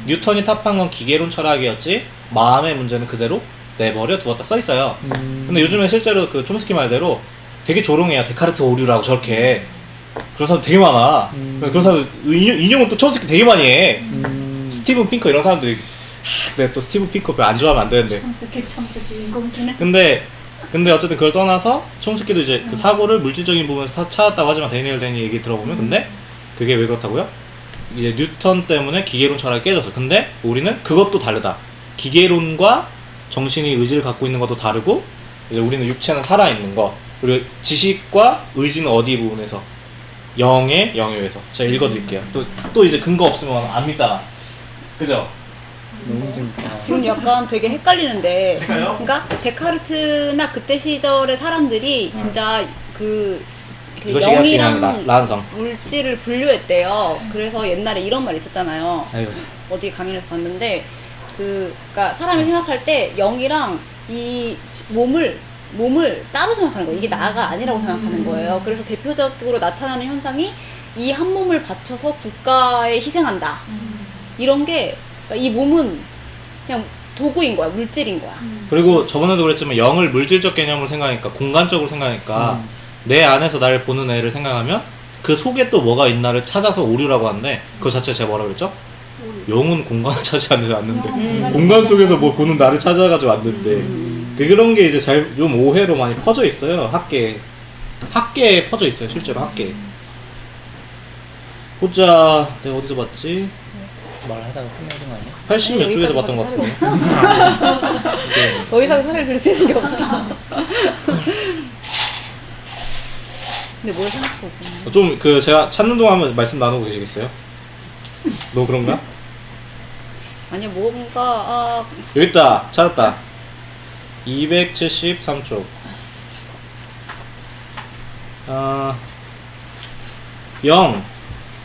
S1: 뉴턴이 탑한 건 기계론 철학이었지 마음의 문제는 그대로 내버려 두었다 써있어요. 근데 요즘에 실제로 그 촘스키 말대로 되게 조롱해요. 데카르트 오류라고 저렇게 그런 사람 되게 많아. 그런 사람 인용은 또 촘스키 되게 많이 해. 스티븐 핑커 이런 사람들이 내가 또 스티븐 핑커 별로 안 좋아하면 안 되는데
S6: 첨스키 인공지능.
S1: 근데 어쨌든 그걸 떠나서 촘스키도 이제 그 사고를 물질적인 부분에서 찾았다고 하지만 데니얼 데니 얘기 들어보면 근데 그게 왜 그렇다고요? 이제 뉴턴 때문에 기계론 철학이 깨졌어. 근데 우리는 그것도 다르다. 기계론과 정신이 의지를 갖고 있는 것도 다르고 이제 우리는 육체는 살아있는 거 그리고 지식과 의지는 어디 부분에서 영의 영역에서 제가 읽어드릴게요. 또 이제 근거 없으면 안 믿잖아. 그죠?
S2: 너무 좀
S5: 지금 약간 되게 헷갈리는데
S1: 헷갈려?
S5: 그러니까 데카르트나 그때 시절의 사람들이 진짜 그
S1: 이것이 중요한
S5: 영이랑
S1: 라한성.
S5: 물질을 분류했대요. 그래서 옛날에 이런 말이 있었잖아요.
S1: 아유.
S5: 어디 강연에서 봤는데 그러니까 사람이 생각할 때 영이랑 이 몸을 따로 생각하는 거예요. 이게 나가 아니라고 생각하는 거예요. 그래서 대표적으로 나타나는 현상이 이 한 몸을 바쳐서 국가에 희생한다. 이런 게 그러니까 이 몸은 그냥 도구인 거야. 물질인 거야.
S1: 그리고 저번에도 그랬지만 영을 물질적 개념으로 생각하니까 공간적으로 생각하니까 내 안에서 나를 보는 애를 생각하면 그 속에 또 뭐가 있나를 찾아서 오류라고 하는데 그거 자체 제가 뭐라 그랬죠? 영은 공간을 차지하지 않는데 공간 속에서 뭐 보는 나를 찾아가지고 왔는데 그런 게 이제 좀 오해로 많이 퍼져 있어요. 학계에 퍼져 있어요. 실제로 학계에. 보자, 내가 어디서 봤지?
S2: 말하다가 끝나는 거 아니야?
S1: 80 몇 쪽에서
S5: 여기까지
S1: 봤던 것 같은데.
S5: 더 이상 사례를 들 수 있는 게 없어. 근데 뭘 생각하고 있었나?
S1: 좀 그 제가 찾는 동안 한번 말씀 나누고 계시겠어요? 너 그런가?
S5: 아니야 뭔가
S1: 여기 있다. 찾았다. 273쪽.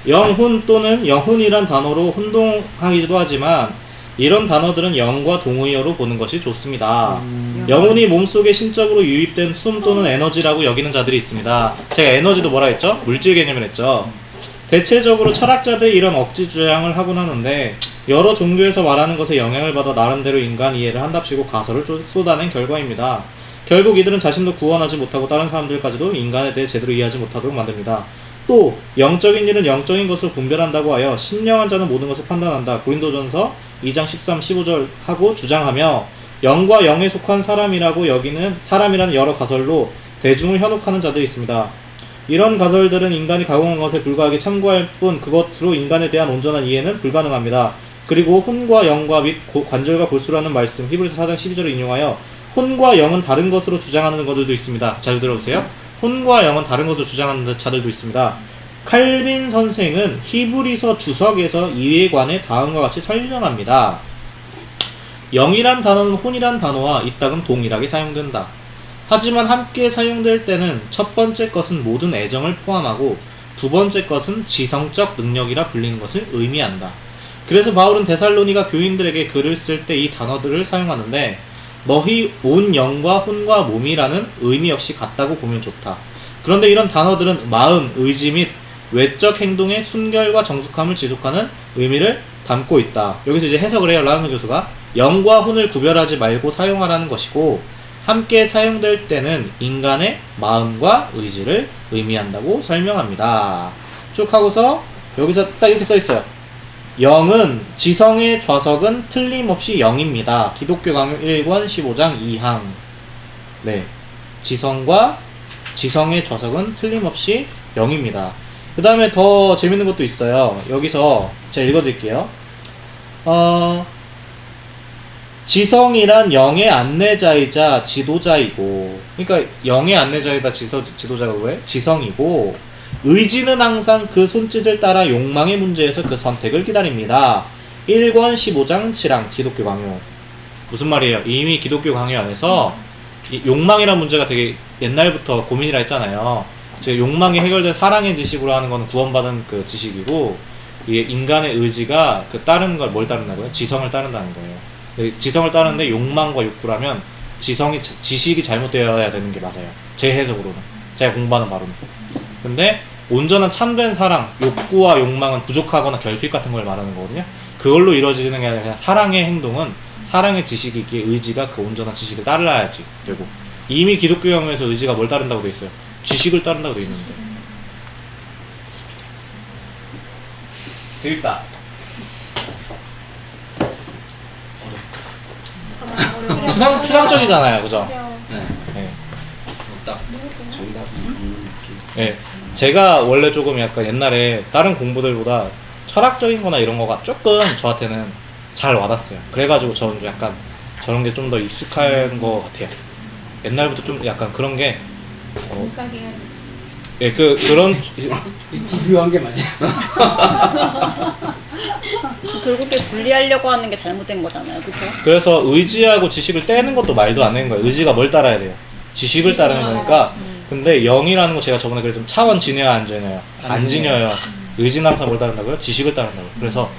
S1: 영혼 또는 영혼이란 단어로 혼동하기도 하지만 이런 단어들은 영과 동의어로 보는 것이 좋습니다. 영혼이 몸속에 신적으로 유입된 숨 또는 에너지라고 여기는 자들이 있습니다. 제가 에너지도 뭐라 했죠? 물질 개념을 했죠. 대체적으로 철학자들이 이런 억지 주장을 하곤 하는데 여러 종교에서 말하는 것에 영향을 받아 나름대로 인간 이해를 한답시고 가설을 쏟아낸 결과입니다. 결국 이들은 자신도 구원하지 못하고 다른 사람들까지도 인간에 대해 제대로 이해하지 못하도록 만듭니다. 또 영적인 일은 영적인 것으로 분별한다고 하여 신령한 자는 모든 것을 판단한다. 고린도전서 2장 13, 15절 하고 주장하며 영과 영에 속한 사람이라고 여기는 사람이라는 여러 가설로 대중을 현혹하는 자들이 있습니다. 이런 가설들은 인간이 가공한 것에 불과하게 참고할 뿐 그것으로 인간에 대한 온전한 이해는 불가능합니다. 그리고 혼과 영과 및 관절과 골수라는 말씀 히브리서 4장 12절을 인용하여 혼과 영은 다른 것으로 주장하는 것들도 있습니다. 잘 들어보세요. 혼과 영은 다른 것으로 주장하는 자들도 있습니다. 칼빈 선생은 히브리서 주석에서 이에 관해 다음과 같이 설명합니다. 영이란 단어는 혼이란 단어와 이따금 동일하게 사용된다. 하지만 함께 사용될 때는 첫 번째 것은 모든 애정을 포함하고 두 번째 것은 지성적 능력이라 불리는 것을 의미한다. 그래서 바울은 데살로니가 교인들에게 글을 쓸 때 이 단어들을 사용하는데 너희 온 영과 혼과 몸이라는 의미 역시 같다고 보면 좋다. 그런데 이런 단어들은 마음, 의지 및 외적 행동의 순결과 정숙함을 지속하는 의미를 담고 있다. 여기서 이제 해석을 해요. 라는 교수가 영과 혼을 구별하지 말고 사용하라는 것이고 함께 사용될 때는 인간의 마음과 의지를 의미한다고 설명합니다. 쭉 하고서 여기서 딱 이렇게 써있어요. 영은 지성의 좌석은 틀림없이 영입니다. 기독교 강요 1권 15장 2항. 네, 지성과 지성의 좌석은 틀림없이 영입니다. 그 다음에 더 재밌는 것도 있어요. 여기서 제가 읽어드릴게요. 지성이란 영의 안내자이자 지도자이고, 그러니까 영의 안내자이다 지도자가 왜? 지성이고, 의지는 항상 그 손짓을 따라 욕망의 문제에서 그 선택을 기다립니다. 1권 15장 7항 기독교 강요. 무슨 말이에요? 이미 기독교 강요 안에서 이 욕망이란 문제가 되게 옛날부터 고민이라 했잖아요. 즉 욕망이 해결된 사랑의 지식으로 하는 건 구원받은 그 지식이고, 이게 인간의 의지가 그 따르는 걸 뭘 따른다고요? 지성을 따른다는 거예요. 지성을 따르는데 욕망과 욕구라면 지식이 잘못되어야 되는 게 맞아요. 제 해석으로는. 제가 공부하는 바로는. 근데 온전한 참된 사랑, 욕구와 욕망은 부족하거나 결핍 같은 걸 말하는 거거든요. 그걸로 이루어지는 게 아니라 그냥 사랑의 행동은 사랑의 지식이기에 의지가 그 온전한 지식을 따라야지 되고, 이미 기독교 경우에서 의지가 뭘 따른다고 돼 있어요? 지식을 따른다고 돼 있는데. 재밌다. 추상적이잖아요, 그죠?
S4: 네.
S1: 네.
S4: 딱 정답.
S1: 네. 제가 원래 조금 약간 옛날에 다른 공부들보다 철학적인 거나 이런 거가 조금 저한테는 잘 와닿았어요. 그래가지고 저는 약간 저런 게 좀 더 익숙한 거 같아요. 옛날부터 좀 약간 그런 게 예, 그런
S2: 집요한 게 맞아요.
S5: 결국에 분리하려고 하는 게 잘못된 거잖아요, 그렇죠?
S1: 그래서 의지하고 지식을 떼는 것도 말도 안 되는 거예요. 의지가 뭘 따라야 돼요? 지식을 따르는 거니까. 근데 영이라는 거 제가 저번에 그래서 좀 차원 지녀야 안 지녀요? 안 지녀요. 의지는 항상 뭘 따른다고요? 지식을 따른다고요. 그래서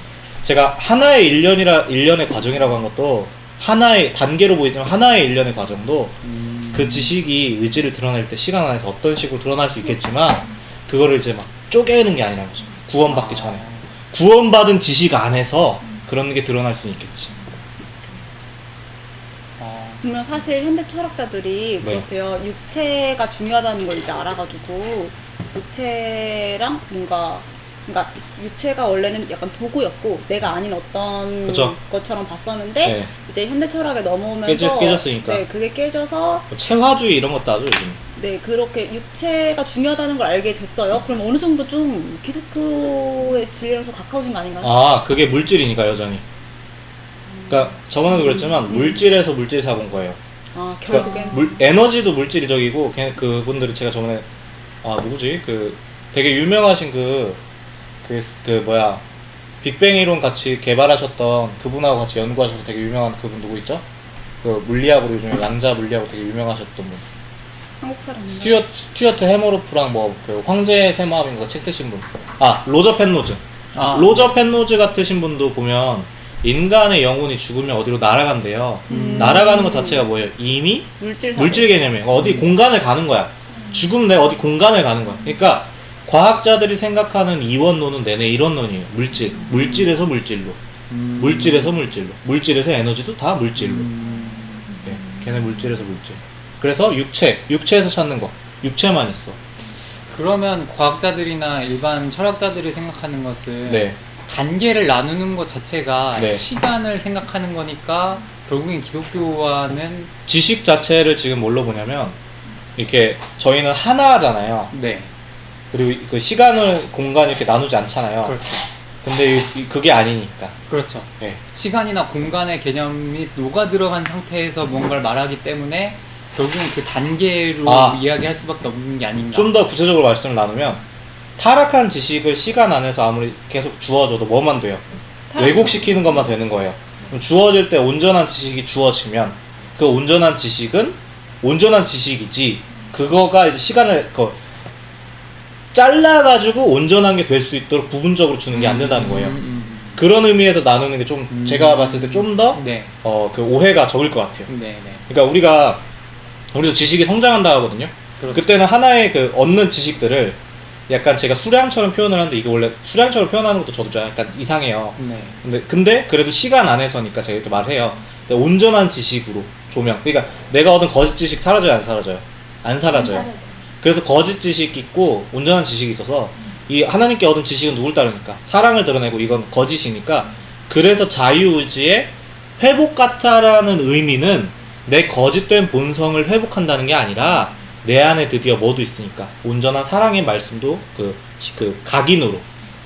S1: 제가 하나의 일련의 과정이라고 한 것도 하나의 단계로 보이지만 하나의 일련의 과정도 그 지식이 의지를 드러낼 때 시간 안에서 어떤 식으로 드러날 수 있겠지만 그거를 이제 막 쪼개는 게 아니라는 거죠. 구원받기 전에. 구원받은 지식 안에서 그런 게 드러날 수는 있겠지.
S5: 그러면 사실 현대 철학자들이
S1: 네.
S5: 그렇대요. 육체가 중요하다는 걸 이제 알아가지고 육체랑 뭔가 그러니까 육체가 원래는 약간 도구였고 내가 아닌 어떤
S1: 그쵸.
S5: 것처럼 봤었는데
S1: 네.
S5: 이제 현대 철학에 넘어오면서
S1: 깨졌으니까.
S5: 네, 그게 깨져서
S1: 체화주의 이런 것도 하죠, 요즘.
S5: 네, 그렇게 육체가 중요하다는 걸 알게 됐어요. 그럼 어느 정도 좀 기독교의 진리랑 좀 가까워진 거 아닌가요?
S1: 아, 그게 물질이니까 여전히. 그러니까 저번에도 그랬지만 물질에서 물질이 사본 거예요.
S5: 아,
S1: 그러니까
S5: 결국엔
S1: 에너지도 물질이적이고 그분들이 제가 저번에 누구지? 그 되게 유명하신 빅뱅 이론 같이 개발하셨던 그분하고 같이 연구하셔서 되게 유명한 그분 누구 있죠? 그 물리학으로 요즘에 양자 물리학으로 되게 유명하셨던 분.
S5: 한국 사람인가요?
S1: 스튜어트 해머로프랑 그 황제의 새마을인가 책 쓰신 분. 로저 펜노즈.
S2: 아.
S1: 로저 펜노즈 같으신 분도 보면 인간의 영혼이 죽으면 어디로 날아간대요. 날아가는 것 자체가 뭐예요? 이미 물질 개념이에요. 어디 공간에 가는 거야. 죽으면 내가 어디 공간에 가는 거야. 그러니까 과학자들이 생각하는 이원론은 내내 이론론이에요. 물질에서 물질로, 물질에서 물질로, 물질에서 에너지도 다 물질로. 네, 걔네 물질에서 물질. 그래서 육체에서 찾는 거, 육체만 있어.
S2: 그러면 과학자들이나 일반 철학자들이 생각하는 것은
S1: 네.
S2: 단계를 나누는 것 자체가
S1: 네.
S2: 시간을 생각하는 거니까 결국엔 기독교와는
S1: 지식 자체를 지금 뭘로 보냐면 이렇게 저희는 하나잖아요.
S2: 네
S1: 그리고 그 시간을 공간을 이렇게 나누지 않잖아요.
S2: 그렇죠.
S1: 근데 그게 아니니까.
S2: 그렇죠.
S1: 네.
S2: 시간이나 공간의 개념이 녹아 들어간 상태에서 뭔가를 말하기 때문에 결국엔 그 단계로 이야기할 수밖에 없는 게 아닌가.
S1: 좀 더 구체적으로 말씀을 나누면 타락한 지식을 시간 안에서 아무리 계속 주어져도 뭐만 돼요? 왜곡시키는 것만 되는 거예요. 그럼 주어질 때 온전한 지식이 주어지면 그 온전한 지식은 온전한 지식이지 그거가 이제 시간을 잘라가지고 온전한 게 될 수 있도록 부분적으로 주는 게 안 된다는 거예요. 그런 의미에서 나누는 게 좀 제가 봤을 때 좀 더
S2: 네.
S1: 그 오해가 적을 것 같아요.
S2: 네, 네.
S1: 그러니까 우리도 지식이 성장한다 하거든요.
S2: 그렇죠.
S1: 그때는 하나의 그 얻는 지식들을 약간 제가 수량처럼 표현을 하는데 이게 원래 수량처럼 표현하는 것도 저도 좀 약간 이상해요.
S2: 네.
S1: 근데 그래도 시간 안에서니까 제가 이렇게 말해요. 근데 온전한 지식으로 조명. 그러니까 내가 얻은 거짓 지식 사라져요, 안 사라져요? 안 사라져요. 그래서 거짓 지식이 있고 온전한 지식이 있어서 이 하나님께 얻은 지식은 누굴 따르니까 사랑을 드러내고 이건 거짓이니까 그래서 자유의지의 회복 같다라는 의미는 내 거짓된 본성을 회복한다는 게 아니라 내 안에 드디어 뭐도 있으니까 온전한 사랑의 말씀도 그 각인으로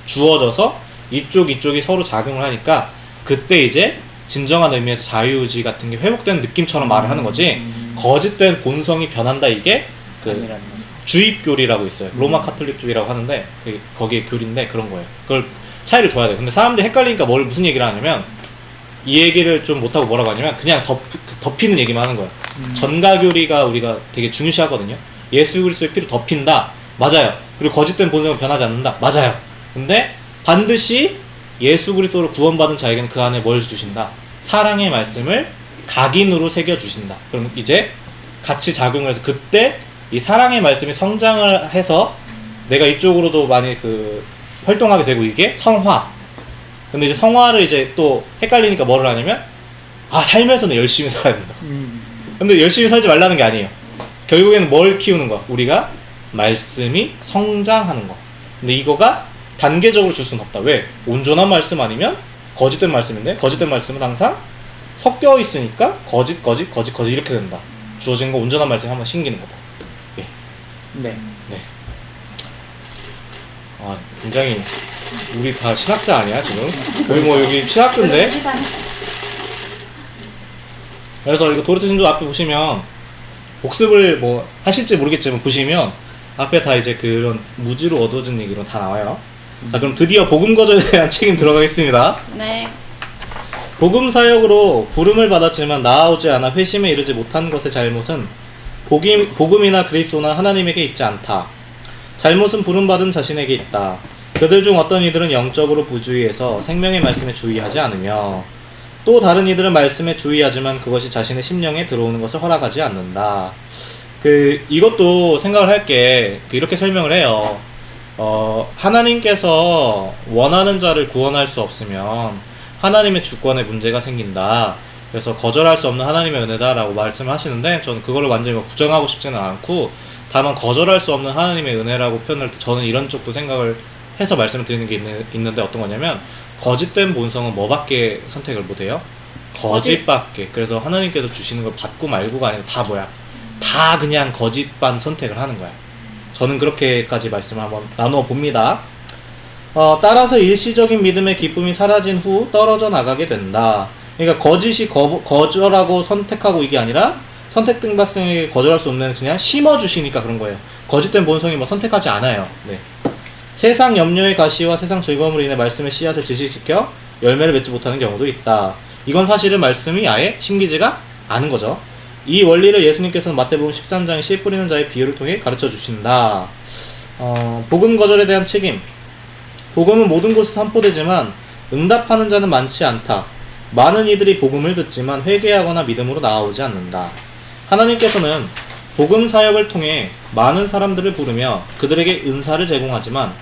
S1: 주어져서 이쪽이 서로 작용을 하니까 그때 이제 진정한 의미에서 자유의지 같은 게 회복된 느낌처럼 말을 하는 거지 거짓된 본성이 변한다 이게 그
S2: 아니라는 거죠.
S1: 주입교리라고 있어요. 로마 카톨릭주의라고 하는데 거기에 교리인데 그런 거예요. 그걸 차이를 둬야 돼요. 근데 사람들이 헷갈리니까 무슨 얘기를 하냐면 이 얘기를 좀 못하고 뭐라고 하냐면 그냥 덮이는 얘기만 하는 거예요. 전가교리가 우리가 되게 중요시하거든요. 예수 그리스도의 피로 덮인다. 맞아요. 그리고 거짓된 본성은 변하지 않는다. 맞아요. 근데 반드시 예수 그리스도로 구원받은 자에게는 그 안에 뭘 주신다? 사랑의 말씀을 각인으로 새겨주신다. 그럼 이제 같이 작용을 해서 그때 이 사랑의 말씀이 성장을 해서 내가 이쪽으로도 많이 활동하게 되고 이게 성화. 근데 이제 성화를 이제 또 헷갈리니까 뭐를 하냐면 삶에서는 열심히 살아야 된다. 근데 열심히 살지 말라는 게 아니에요. 결국에는 뭘 키우는 거야? 우리가 말씀이 성장하는 거. 근데 이거가 단계적으로 줄 수는 없다. 왜? 온전한 말씀 아니면 거짓된 말씀인데 거짓된 말씀은 항상 섞여 있으니까 거짓 이렇게 된다. 주어진 거 온전한 말씀이 한번 신기는 거다. 예.
S2: 네.
S1: 네. 굉장히 우리 다 신학자 아니야 지금? 거의 뭐 여기 신학교인데? 그래서 이거 도르트 신조 앞에 보시면 복습을 뭐 하실지 모르겠지만 보시면 앞에 다 이제 그런 무지로 얻어진 얘기로 다 나와요. 자 그럼 드디어 복음 거절에 대한 책임 들어가겠습니다.
S5: 네.
S1: 복음 사역으로 부름을 받았지만 나아오지 않아 회심에 이르지 못한 것의 잘못은 복음이나 그리스도나 하나님에게 있지 않다. 잘못은 부름받은 자신에게 있다. 그들 중 어떤 이들은 영적으로 부주의해서 생명의 말씀에 주의하지 않으며 또 다른 이들은 말씀에 주의하지만 그것이 자신의 심령에 들어오는 것을 허락하지 않는다. 이것도 생각을 할 게 이렇게 설명을 해요. 하나님께서 원하는 자를 구원할 수 없으면 하나님의 주권에 문제가 생긴다. 그래서 거절할 수 없는 하나님의 은혜다라고 말씀을 하시는데 저는 그거를 완전히 부정하고 싶지는 않고 다만 거절할 수 없는 하나님의 은혜라고 표현할 때 저는 이런 쪽도 생각을 해서 말씀을 드리는 게 있는데 어떤 거냐면 거짓된 본성은 뭐밖에 선택을 못해요? 거짓밖에. 그래서 하나님께서 주시는 걸 받고 말고가 아니라 다 뭐야? 다 그냥 거짓반 선택을 하는 거야. 저는 그렇게까지 말씀을 한번 나누어 봅니다. 따라서 일시적인 믿음의 기쁨이 사라진 후 떨어져 나가게 된다. 그러니까 거짓이 거절하고 선택하고 이게 아니라 선택된 발생에게 거절할 수 없는 그냥 심어주시니까 그런 거예요. 거짓된 본성이 뭐 선택하지 않아요. 네. 세상 염려의 가시와 세상 즐거움으로 인해 말씀의 씨앗을 질식시켜 열매를 맺지 못하는 경우도 있다. 이건 사실은 말씀이 아예 심기지가 않은 거죠. 이 원리를 예수님께서는 마태복음 13장의 씨 뿌리는 자의 비유를 통해 가르쳐 주신다. 복음 거절에 대한 책임. 복음은 모든 곳에 선포되지만 응답하는 자는 많지 않다. 많은 이들이 복음을 듣지만 회개하거나 믿음으로 나아오지 않는다. 하나님께서는 복음 사역을 통해 많은 사람들을 부르며 그들에게 은사를 제공하지만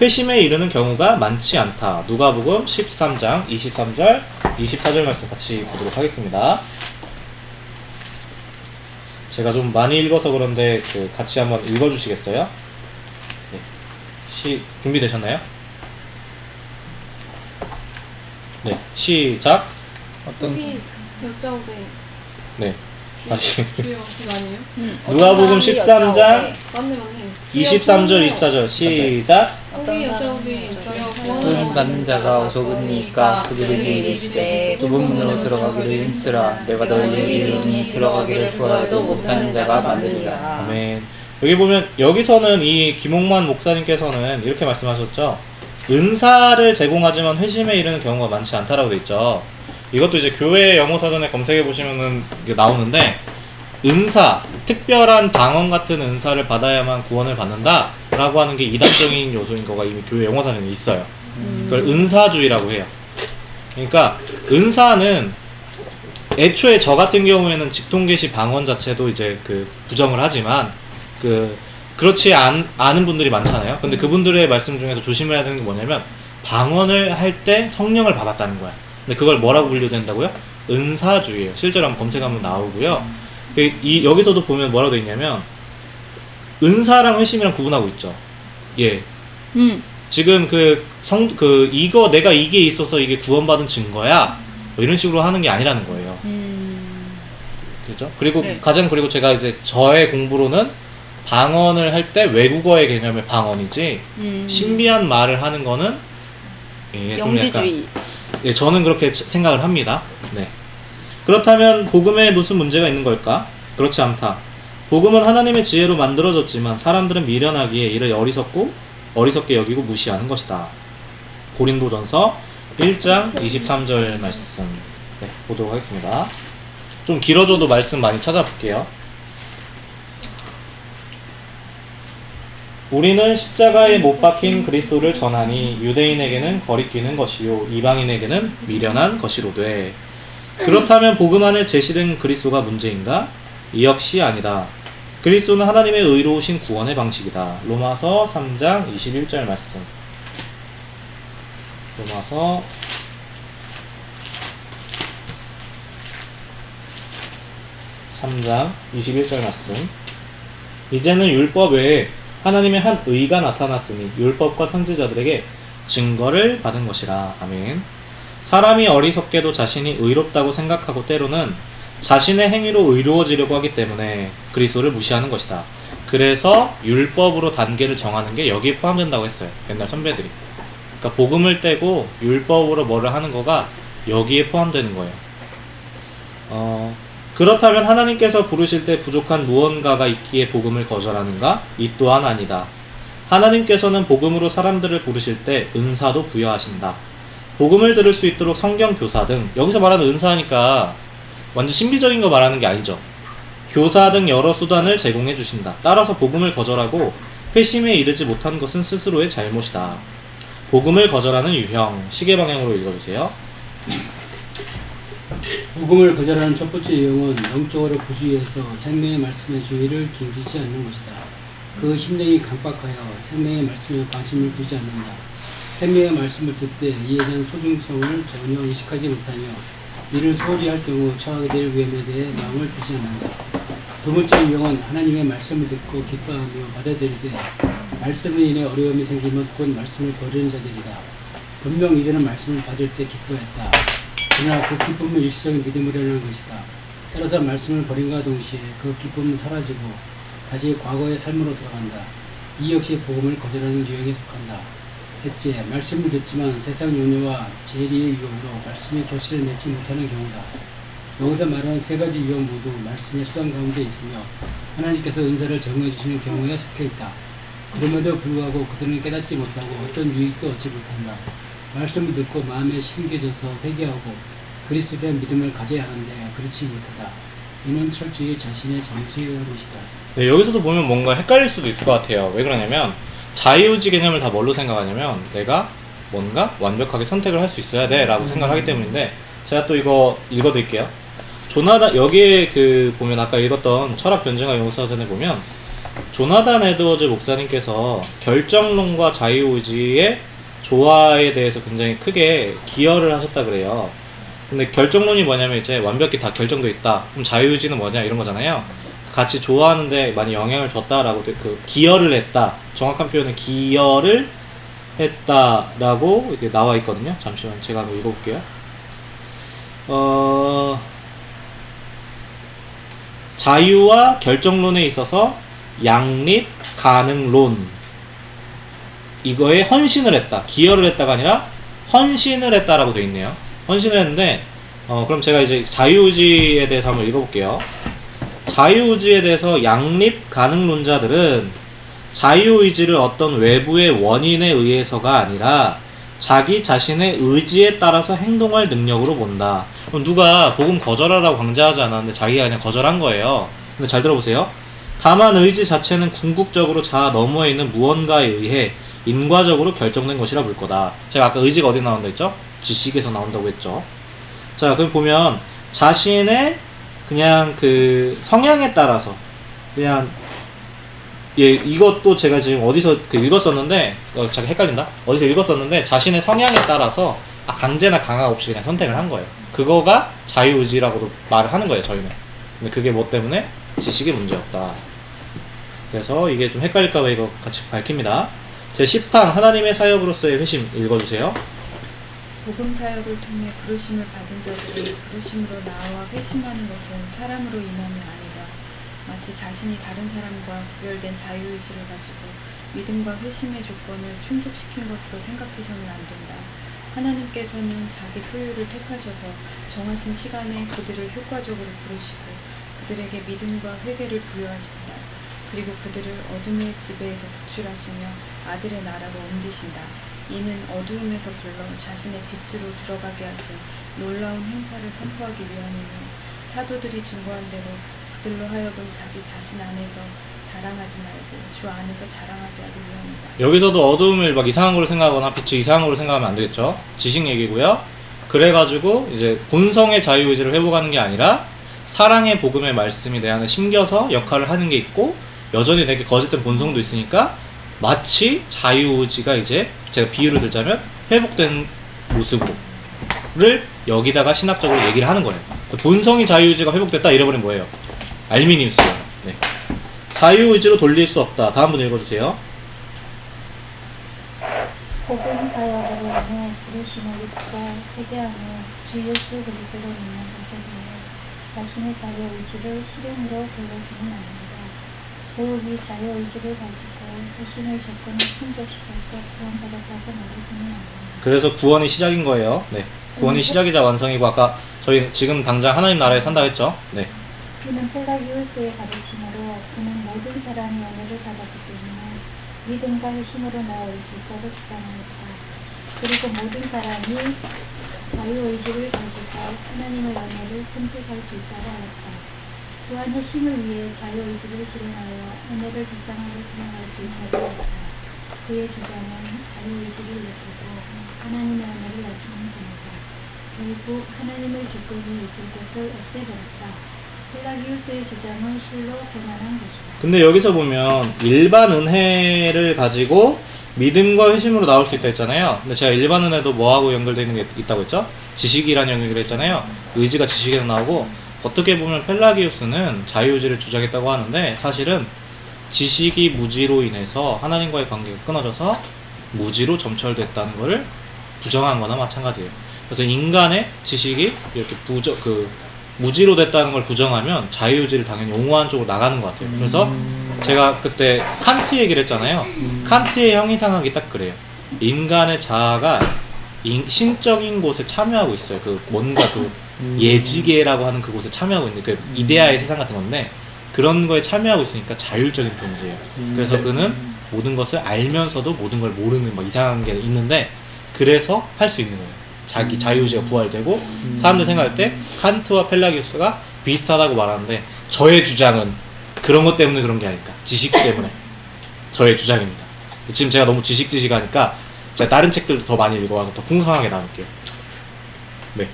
S1: 회심에 이르는 경우가 많지 않다. 누가복음 13장 23절 24절 말씀 같이 보도록 하겠습니다. 제가 좀 많이 읽어서 그런데 그 같이 한번 읽어주시겠어요? 네. 준비되셨나요? 네, 시작.
S3: 여기 역자오대
S1: 네, 다시.
S3: 주요 그거 아니에요?
S1: 누가복음 13장
S3: 맞네 맞네.
S1: 23절 24절 시작.
S3: 여기 역자오대 주요
S2: 구원을
S3: 구원을
S2: 받는 자가 적으니까 그들에게 이르시되 좁은 문으로 들어가기를 힘쓰라. 내가 너희의 이름이 들어가기를 구하여도 못하는 자가 많으리라.
S1: 아멘. 여기 보면 여기서는 이 김홍만 목사님께서는 이렇게 말씀하셨죠. 은사를 제공하지만 회심에 이르는 경우가 많지 않다라고 돼 있죠. 이것도 이제 교회 영어 사전에 검색해 보시면은 이게 나오는데 은사, 특별한 방언 같은 은사를 받아야만 구원을 받는다라고 하는 게 이단적인 요소인 거가 이미 교회 영어 사전에 있어요. 그걸 은사주의라고 해요. 그러니까 은사는 애초에 저 같은 경우에는 직통계시 방언 자체도 이제 그 부정을 하지만 그렇지 않은 분들이 많잖아요. 근데 그분들의 말씀 중에서 조심해야 되는 게 뭐냐면 방언을 할 때 성령을 받았다는 거야. 근데 그걸 뭐라고 분류된다고요? 은사주의예요. 실제로 한번 검색하면 나오고요. 여기서도 보면 뭐라고 돼 있냐면 은사랑 회심이랑 구분하고 있죠. 예. 지금 이거 내가 이게 있어서 이게 구원받은 증거야. 뭐 이런 식으로 하는 게 아니라는 거예요. 그죠? 그리고
S5: 네.
S1: 그리고 제가 이제 저의 공부로는 방언을 할 때 외국어의 개념의 방언이지 신비한 말을 하는 거는 좀
S5: 영지주의.
S1: 예, 저는 그렇게 생각을 합니다. 네. 그렇다면 복음에 무슨 문제가 있는 걸까? 그렇지 않다. 복음은 하나님의 지혜로 만들어졌지만 사람들은 미련하기에 이를 어리석게 여기고 무시하는 것이다. 고린도전서 1장 23절 말씀 보도록 하겠습니다. 좀 길어져도 말씀 많이 찾아볼게요. 우리는 십자가에 못 박힌 그리스도를 전하니 유대인에게는 거리끼는 것이요 이방인에게는 미련한 것이로되 그렇다면 복음 안에 제시된 그리스도가 문제인가? 이 역시 아니다. 그리스도는 하나님의 의로우신 구원의 방식이다. 로마서 3장 21절 말씀. 로마서 3장 21절 말씀. 이제는 율법 외에 하나님의 한 의가 나타났으니 율법과 선지자들에게 증거를 받은 것이라. 아멘. 사람이 어리석게도 자신이 의롭다고 생각하고 때로는 자신의 행위로 의로워지려고 하기 때문에 그리스도를 무시하는 것이다. 그래서 율법으로 단계를 정하는 게 여기에 포함된다고 했어요. 옛날 선배들이. 그러니까 복음을 떼고 율법으로 뭐를 하는 거가 여기에 포함되는 거예요. 그렇다면 하나님께서 부르실 때 부족한 무언가가 있기에 복음을 거절하는가? 이 또한 아니다. 하나님께서는 복음으로 사람들을 부르실 때 은사도 부여하신다. 복음을 들을 수 있도록 성경 교사 등, 여기서 말하는 은사니까 완전 신비적인 거 말하는 게 아니죠. 교사 등 여러 수단을 제공해 주신다. 따라서 복음을 거절하고 회심에 이르지 못한 것은 스스로의 잘못이다. 복음을 거절하는 유형, 시계 방향으로 읽어주세요.
S7: 복음을 거절하는 첫 번째 유형은 영적으로 부주의해서 생명의 말씀에 주의를 기울이지 않는 것이다. 그 심령이 강박하여 생명의 말씀에 관심을 두지 않는다. 생명의 말씀을 듣되 이에 대한 소중성을 전혀 인식하지 못하며 이를 소홀히 할 경우 처하게 될 위험에 대해 마음을 두지 않는다. 두 번째 유형은 하나님의 말씀을 듣고 기뻐하며 받아들이되 말씀으로 인해 어려움이 생기면 곧 말씀을 버리는 자들이다. 분명 이들은 말씀을 받을 때 기뻐했다. 그러나 그 기쁨은 일시적인 믿음으로 하는 것이다. 따라서 말씀을 버림과 동시에 그 기쁨은 사라지고 다시 과거의 삶으로 돌아간다. 이 역시 복음을 거절하는 유형에 속한다. 셋째, 말씀을 듣지만 세상 연유와 재리의 유혹으로 말씀의 결실을 맺지 못하는 경우다. 여기서 말하는 세 가지 유형 모두 말씀의 수단 가운데 있으며 하나님께서 은사를 정해 주시는 경우에 속해 있다. 그럼에도 불구하고 그들은 깨닫지 못하고 어떤 유익도 얻지 못한다. 말씀을 듣고 마음에 심겨져서 회개하고 그리스도에 대한 믿음을 가져야 하는데 그렇지 못하다. 이는 철저히 자신의 잠수의 것이다.
S1: 네, 여기서도 보면 뭔가 헷갈릴 수도 있을 것 같아요. 왜 그러냐면 자유의지 개념을 다 뭘로 생각하냐면 내가 뭔가 완벽하게 선택을 할 수 있어야 돼 라고 생각하기 때문인데, 제가 또 이거 읽어드릴게요. 여기에 보면 아까 읽었던 철학 변증과 용서전에 보면 조나단 에드워즈 목사님께서 결정론과 자유의지의 조화에 대해서 굉장히 크게 기여를 하셨다 그래요. 근데 결정론이 뭐냐면 이제 완벽히 다 결정돼 있다. 그럼 자유의지는 뭐냐 이런 거잖아요. 같이 좋아하는데 많이 영향을 줬다라고 그 기여를 했다. 정확한 표현은 기여를 했다라고 이렇게 나와 있거든요. 잠시만 제가 한번 읽어볼게요. 자유와 결정론에 있어서 양립 가능론 이거에 헌신을 했다. 기여를 했다가 아니라 헌신을 했다라고 되어 있네요. 헌신을 했는데 그럼 제가 이제 자유의지에 대해서 한번 읽어볼게요. 자유의지에 대해서 양립 가능론자들은 자유의지를 어떤 외부의 원인에 의해서가 아니라 자기 자신의 의지에 따라서 행동할 능력으로 본다. 그럼 누가 복음 거절하라고 강제하지 않았는데 자기가 그냥 거절한 거예요. 근데 잘 들어보세요. 다만 의지 자체는 궁극적으로 자아 너머에 있는 무언가에 의해 인과적으로 결정된 것이라 볼 거다. 제가 아까 의지가 어디 나온다 했죠? 지식에서 나온다고 했죠. 자, 그럼 보면 자신의 그냥 그 성향에 따라서 그냥 이것도 제가 지금 어디서 읽었었는데 잠깐 헷갈린다. 어디서 읽었었는데 자신의 성향에 따라서 강제나 강압 없이 그냥 선택을 한 거예요. 그거가 자유의지라고도 말을 하는 거예요, 저희는. 근데 그게 뭐 때문에? 지식의 문제였다. 그래서 이게 좀 헷갈릴까봐 이거 같이 밝힙니다. 제 10항 하나님의 사역으로서의 회심 읽어주세요.
S8: 복음 사역을 통해 부르심을 받은 자들이 부르심으로 나와 회심하는 것은 사람으로 인함이 아니다. 마치 자신이 다른 사람과 구별된 자유의지를 가지고 믿음과 회심의 조건을 충족시킨 것으로 생각해서는 안 된다. 하나님께서는 자기 소유를 택하셔서 정하신 시간에 그들을 효과적으로 부르시고 그들에게 믿음과 회개를 부여하신다. 그리고 그들을 어둠의 지배에서 구출하시며 아들의 나라로 옮기신다. 이는 어두움에서 불러 자신의 빛으로 들어가게 하신 놀라운 행사를 선포하기 위함이며 사도들이 증거한 대로 그들로 하여금 자기 자신 안에서 자랑하지 말고 주 안에서 자랑하게 하기 위함이다.
S1: 여기서도 어두움을 막 이상한 걸로 생각하거나 빛을 이상한 걸로 생각하면 안 되겠죠. 지식 얘기고요. 그래가지고 이제 본성의 자유의지를 회복하는 게 아니라 사랑의 복음의 말씀이 내 안에 심겨서 역할을 하는 게 있고 여전히 내게 거짓된 본성도 있으니까 마치 자유의지가 이제 제가 비유를 들자면 회복된 모습으로를 여기다가 신학적으로 얘기를 하는 거예요. 본성이 자유의지가 회복됐다 이래버리면 뭐예요? 알미니우스예요. 네. 자유의지로 돌릴 수 없다. 다음 분 읽어주세요.
S6: 복음 사역으로 인해 부르심을 입고 회개하며 주 예수 그리스도를 믿는 것에 대해 자신의 자유의지를 실행으로 돌려서는 아닙니다. 더욱이 자유의지를 가지고 회심의 조건을 충족시켜서 구원받았다고 말해서는 아닙니다.
S1: 그래서 구원이 시작인 거예요. 네. 구원이 시작이자 완성이고 아까 저희 지금 당장 하나님 나라에 산다 했죠. 네.
S6: 그는 펠라기우스의 가르침으로 그는 모든 사람이 은혜를 받았기 때문에 믿음과 회심으로 나올 수 있다고 주장하였다. 그리고 모든 사람이 자유의지를 가지고 하나님의 은혜를 선택할 수 있다고 하였다. 또한 회심을 위해 자유의지를 실행하여 은혜를 적당하게 생각할 수 있다고 하였다. 그의 주장은 자유의지를 높이고 하나님의 은혜를 낮추는 것이다. 결국 하나님의 주권이 있을 곳을 없애버렸다. 펠라기우스의 주장은 실로 교만한 것이다.
S1: 근데 여기서 보면 일반 은혜를 가지고 믿음과 회심으로 나올 수 있다 했잖아요. 근데 제가 일반 은혜도 뭐하고 연결되어 있는 게 있다고 했죠? 지식이라는 영역을 했잖아요. 의지가 지식에서 나오고 어떻게 보면 펠라기우스는 자유의지를 주장했다고 하는데 사실은 지식이 무지로 인해서 하나님과의 관계가 끊어져서 무지로 점철됐다는 것을 부정한 거나 마찬가지예요. 그래서 인간의 지식이 이렇게 무지로 됐다는 걸 부정하면 자유의지를 당연히 옹호한 쪽으로 나가는 것 같아요. 그래서 제가 그때 칸트 얘기를 했잖아요. 칸트의 형이상학이 딱 그래요. 인간의 자아가 신적인 곳에 참여하고 있어요. 뭔가 예지계라고 하는 그곳에 참여하고 있는 그 이데아의 세상 같은 건데 그런 거에 참여하고 있으니까 자율적인 존재예요. 그래서 그는 모든 것을 알면서도 모든 걸 모르는 이상한 게 있는데 그래서 할 수 있는 거예요. 자기 자유의지가 부활되고 사람들 생각할 때 칸트와 펠라기우스가 비슷하다고 말하는데 저의 주장은 그런 것 때문에 그런 게 아닐까. 지식 때문에. 저의 주장입니다. 지금 제가 너무 지식하니까 제가 다른 책들도 더 많이 읽어와서 더 풍성하게 나눌게요. 네.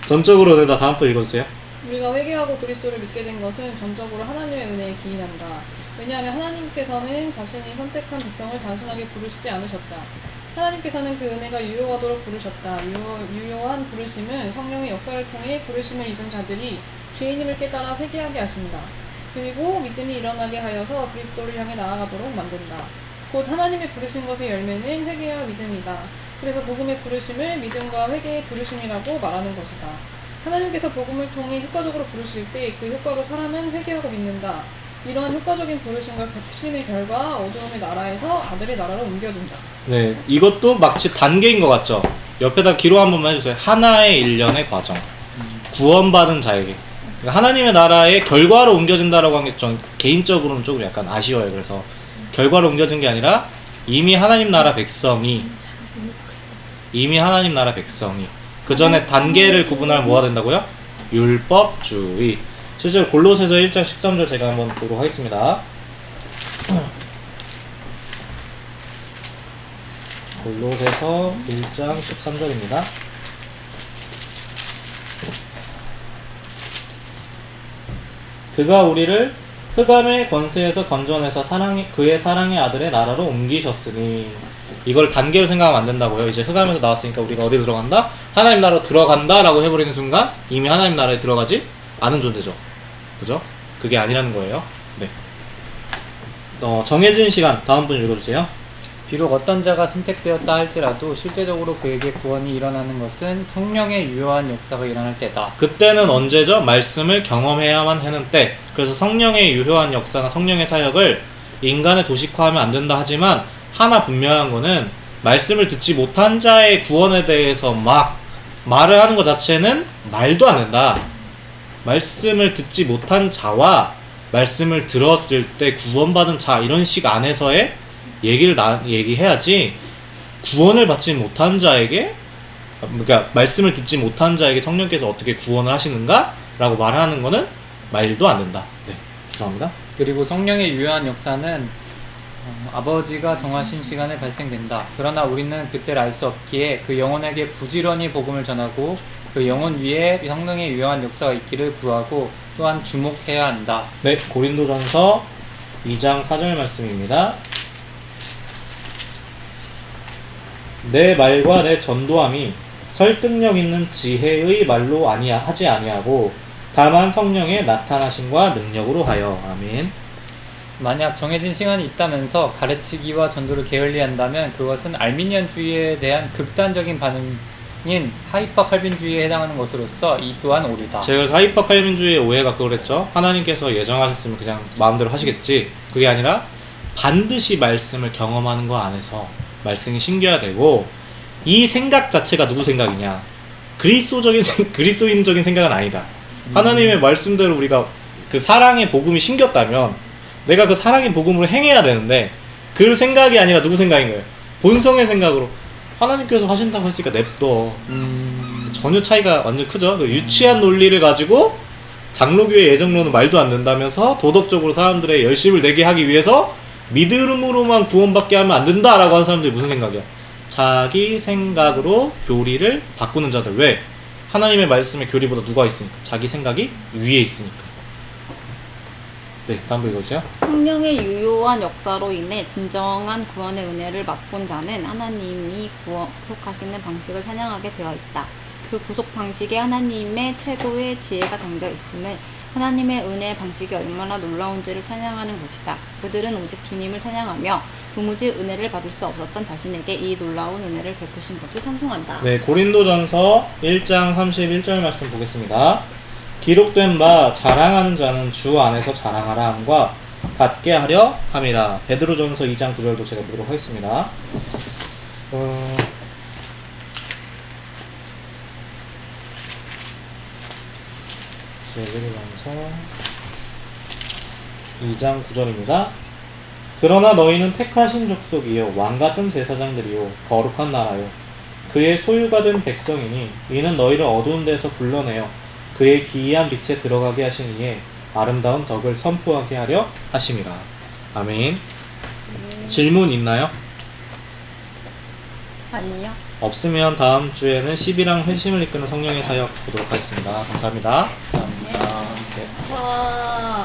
S1: 전적으로 다 다음 번 읽어주세요.
S3: 우리가 회개하고 그리스도를 믿게 된 것은 전적으로 하나님의 은혜에 기인한다. 왜냐하면 하나님께서는 자신이 선택한 백성을 단순하게 부르시지 않으셨다. 하나님께서는 그 은혜가 유효하도록 부르셨다. 유효한 부르심은 성령의 역사를 통해 부르심을 입은 자들이 죄인임을 깨달아 회개하게 하신다. 그리고 믿음이 일어나게 하여서 그리스도를 향해 나아가도록 만든다. 곧 하나님의 부르신 것의 열매는 회개와 믿음이다. 그래서 복음의 부르심을 믿음과 회개의 부르심이라고 말하는 것이다. 하나님께서 복음을 통해 효과적으로 부르실 때 그 효과로 사람은 회개하고 믿는다. 이러한 효과적인 부르심과 격심의 결과 어두움의 나라에서 아들의 나라로 옮겨진다.
S1: 네, 이것도 마치 단계인 것 같죠? 옆에다 기록 한 번만 해주세요. 하나의 일련의 과정. 구원받은 자에게. 그러니까 하나님의 나라의 결과로 옮겨진다라고 한 게 전 개인적으로는 조금 약간 아쉬워요. 그래서 결과로 옮겨진 게 아니라 이미 하나님 나라 백성이 그 전에 단계를 구분하면 뭐가 된다고요? 율법주의. 실제로 골로새서 1장 13절 제가 한번 보도록 하겠습니다. 골로새서 1장 13절입니다. 그가 우리를 흑암의 권세에서 건져내서 그의 사랑의 아들의 나라로 옮기셨으니. 이걸 단계로 생각하면 안 된다고요. 이제 흑암에서 나왔으니까 우리가 어디로 들어간다? 하나님 나라로 들어간다 라고 해버리는 순간 이미 하나님 나라에 들어가지 않은 존재죠. 그죠? 그게 아니라는 거예요. 네. 정해진 시간 다음 분 읽어주세요.
S2: 비록 어떤 자가 선택되었다 할지라도 실제적으로 그에게 구원이 일어나는 것은 성령의 유효한 역사가 일어날 때다.
S1: 그때는 언제죠? 말씀을 경험해야만 하는 때. 그래서 성령의 유효한 역사나 성령의 사역을 인간의 도식화하면 안 된다 하지만 하나 분명한 거는 말씀을 듣지 못한 자의 구원에 대해서 막 말을 하는 것 자체는 말도 안 된다. 말씀을 듣지 못한 자와 말씀을 들었을 때 구원받은 자 이런 식 안에서의 얘기해야지 구원을 받지 못한 자에게 그러니까 말씀을 듣지 못한 자에게 성령께서 어떻게 구원을 하시는가? 라고 말하는 거는 말도 안 된다. 네, 죄송합니다.
S2: 그리고 성령의 유효한 역사는 아버지가 정하신 시간에 발생된다. 그러나 우리는 그때를 알 수 없기에 그 영혼에게 부지런히 복음을 전하고 그 영혼 위에 성령의 유효한 역사가 있기를 구하고 또한 주목해야 한다.
S1: 네, 고린도전서 2장 4절 말씀입니다. 내 말과 내 전도함이 설득력 있는 지혜의 말로 하지 아니하고 다만 성령의 나타나심과 능력으로 하여. 아멘.
S2: 만약 정해진 시간이 있다면서 가르치기와 전도를 게을리한다면 그것은 알미니안주의에 대한 극단적인 반응인 하이퍼 칼빈주의에 해당하는 것으로서 이 또한 옳으다.
S1: 제가 하이퍼 칼빈주의의 오해가 그거랬죠. 하나님께서 예정하셨으면 그냥 마음대로 하시겠지. 그게 아니라 반드시 말씀을 경험하는 거 안에서 말씀이 신겨야 되고, 이 생각 자체가 누구 생각이냐? 그리스도인적인 생각은 아니다. 하나님의 말씀대로 우리가 그 사랑의 복음이 신겼다면 내가 그 사랑의 복음으로 행해야 되는데 그 생각이 아니라 누구 생각인 거예요? 본성의 생각으로 하나님께서 하신다고 했으니까 냅둬. 전혀 차이가 완전 크죠. 그 유치한 논리를 가지고 장로교의 예정론은 말도 안 된다면서 도덕적으로 사람들의 열심을 내게 하기 위해서 믿음으로만 구원받게 하면 안 된다라고 하는 사람들이 무슨 생각이야? 자기 생각으로 교리를 바꾸는 자들. 왜? 하나님의 말씀의 교리보다 누가 있으니까? 자기 생각이 위에 있으니까. 네, 다음 분 읽어주세요.
S5: 성령의 유효한 역사로 인해 진정한 구원의 은혜를 맛본 자는 하나님이 구속하시는 방식을 찬양하게 되어 있다. 그 구속 방식에 하나님의 최고의 지혜가 담겨 있음을, 하나님의 은혜의 방식이 얼마나 놀라운지를 찬양하는 것이다. 그들은 오직 주님을 찬양하며 도무지 은혜를 받을 수 없었던 자신에게 이 놀라운 은혜를 베푸신 것을 찬송한다.
S1: 네, 고린도전서 1장 31절 말씀 보겠습니다. 기록된 바 자랑하는 자는 주 안에서 자랑하라 함과 같게 하려 함이라. 베드로전서 2장 9절도 제가 보도록 하겠습니다. 베드로전서 2장 9절입니다. 그러나 너희는 택하신 족속이요 왕같은 제사장들이요 거룩한 나라요 그의 소유가 된 백성이니 이는 너희를 어두운 데서 불러내어 그의 기이한 빛에 들어가게 하신 이에 아름다운 덕을 선포하게 하려 하심이라. 아멘. 질문 있나요?
S5: 아니요.
S1: 없으면 다음 주에는 10이랑 회심을 이끄는 성령의 사역 보도록 하겠습니다. 감사합니다. 감사합니다. 네.
S3: 와.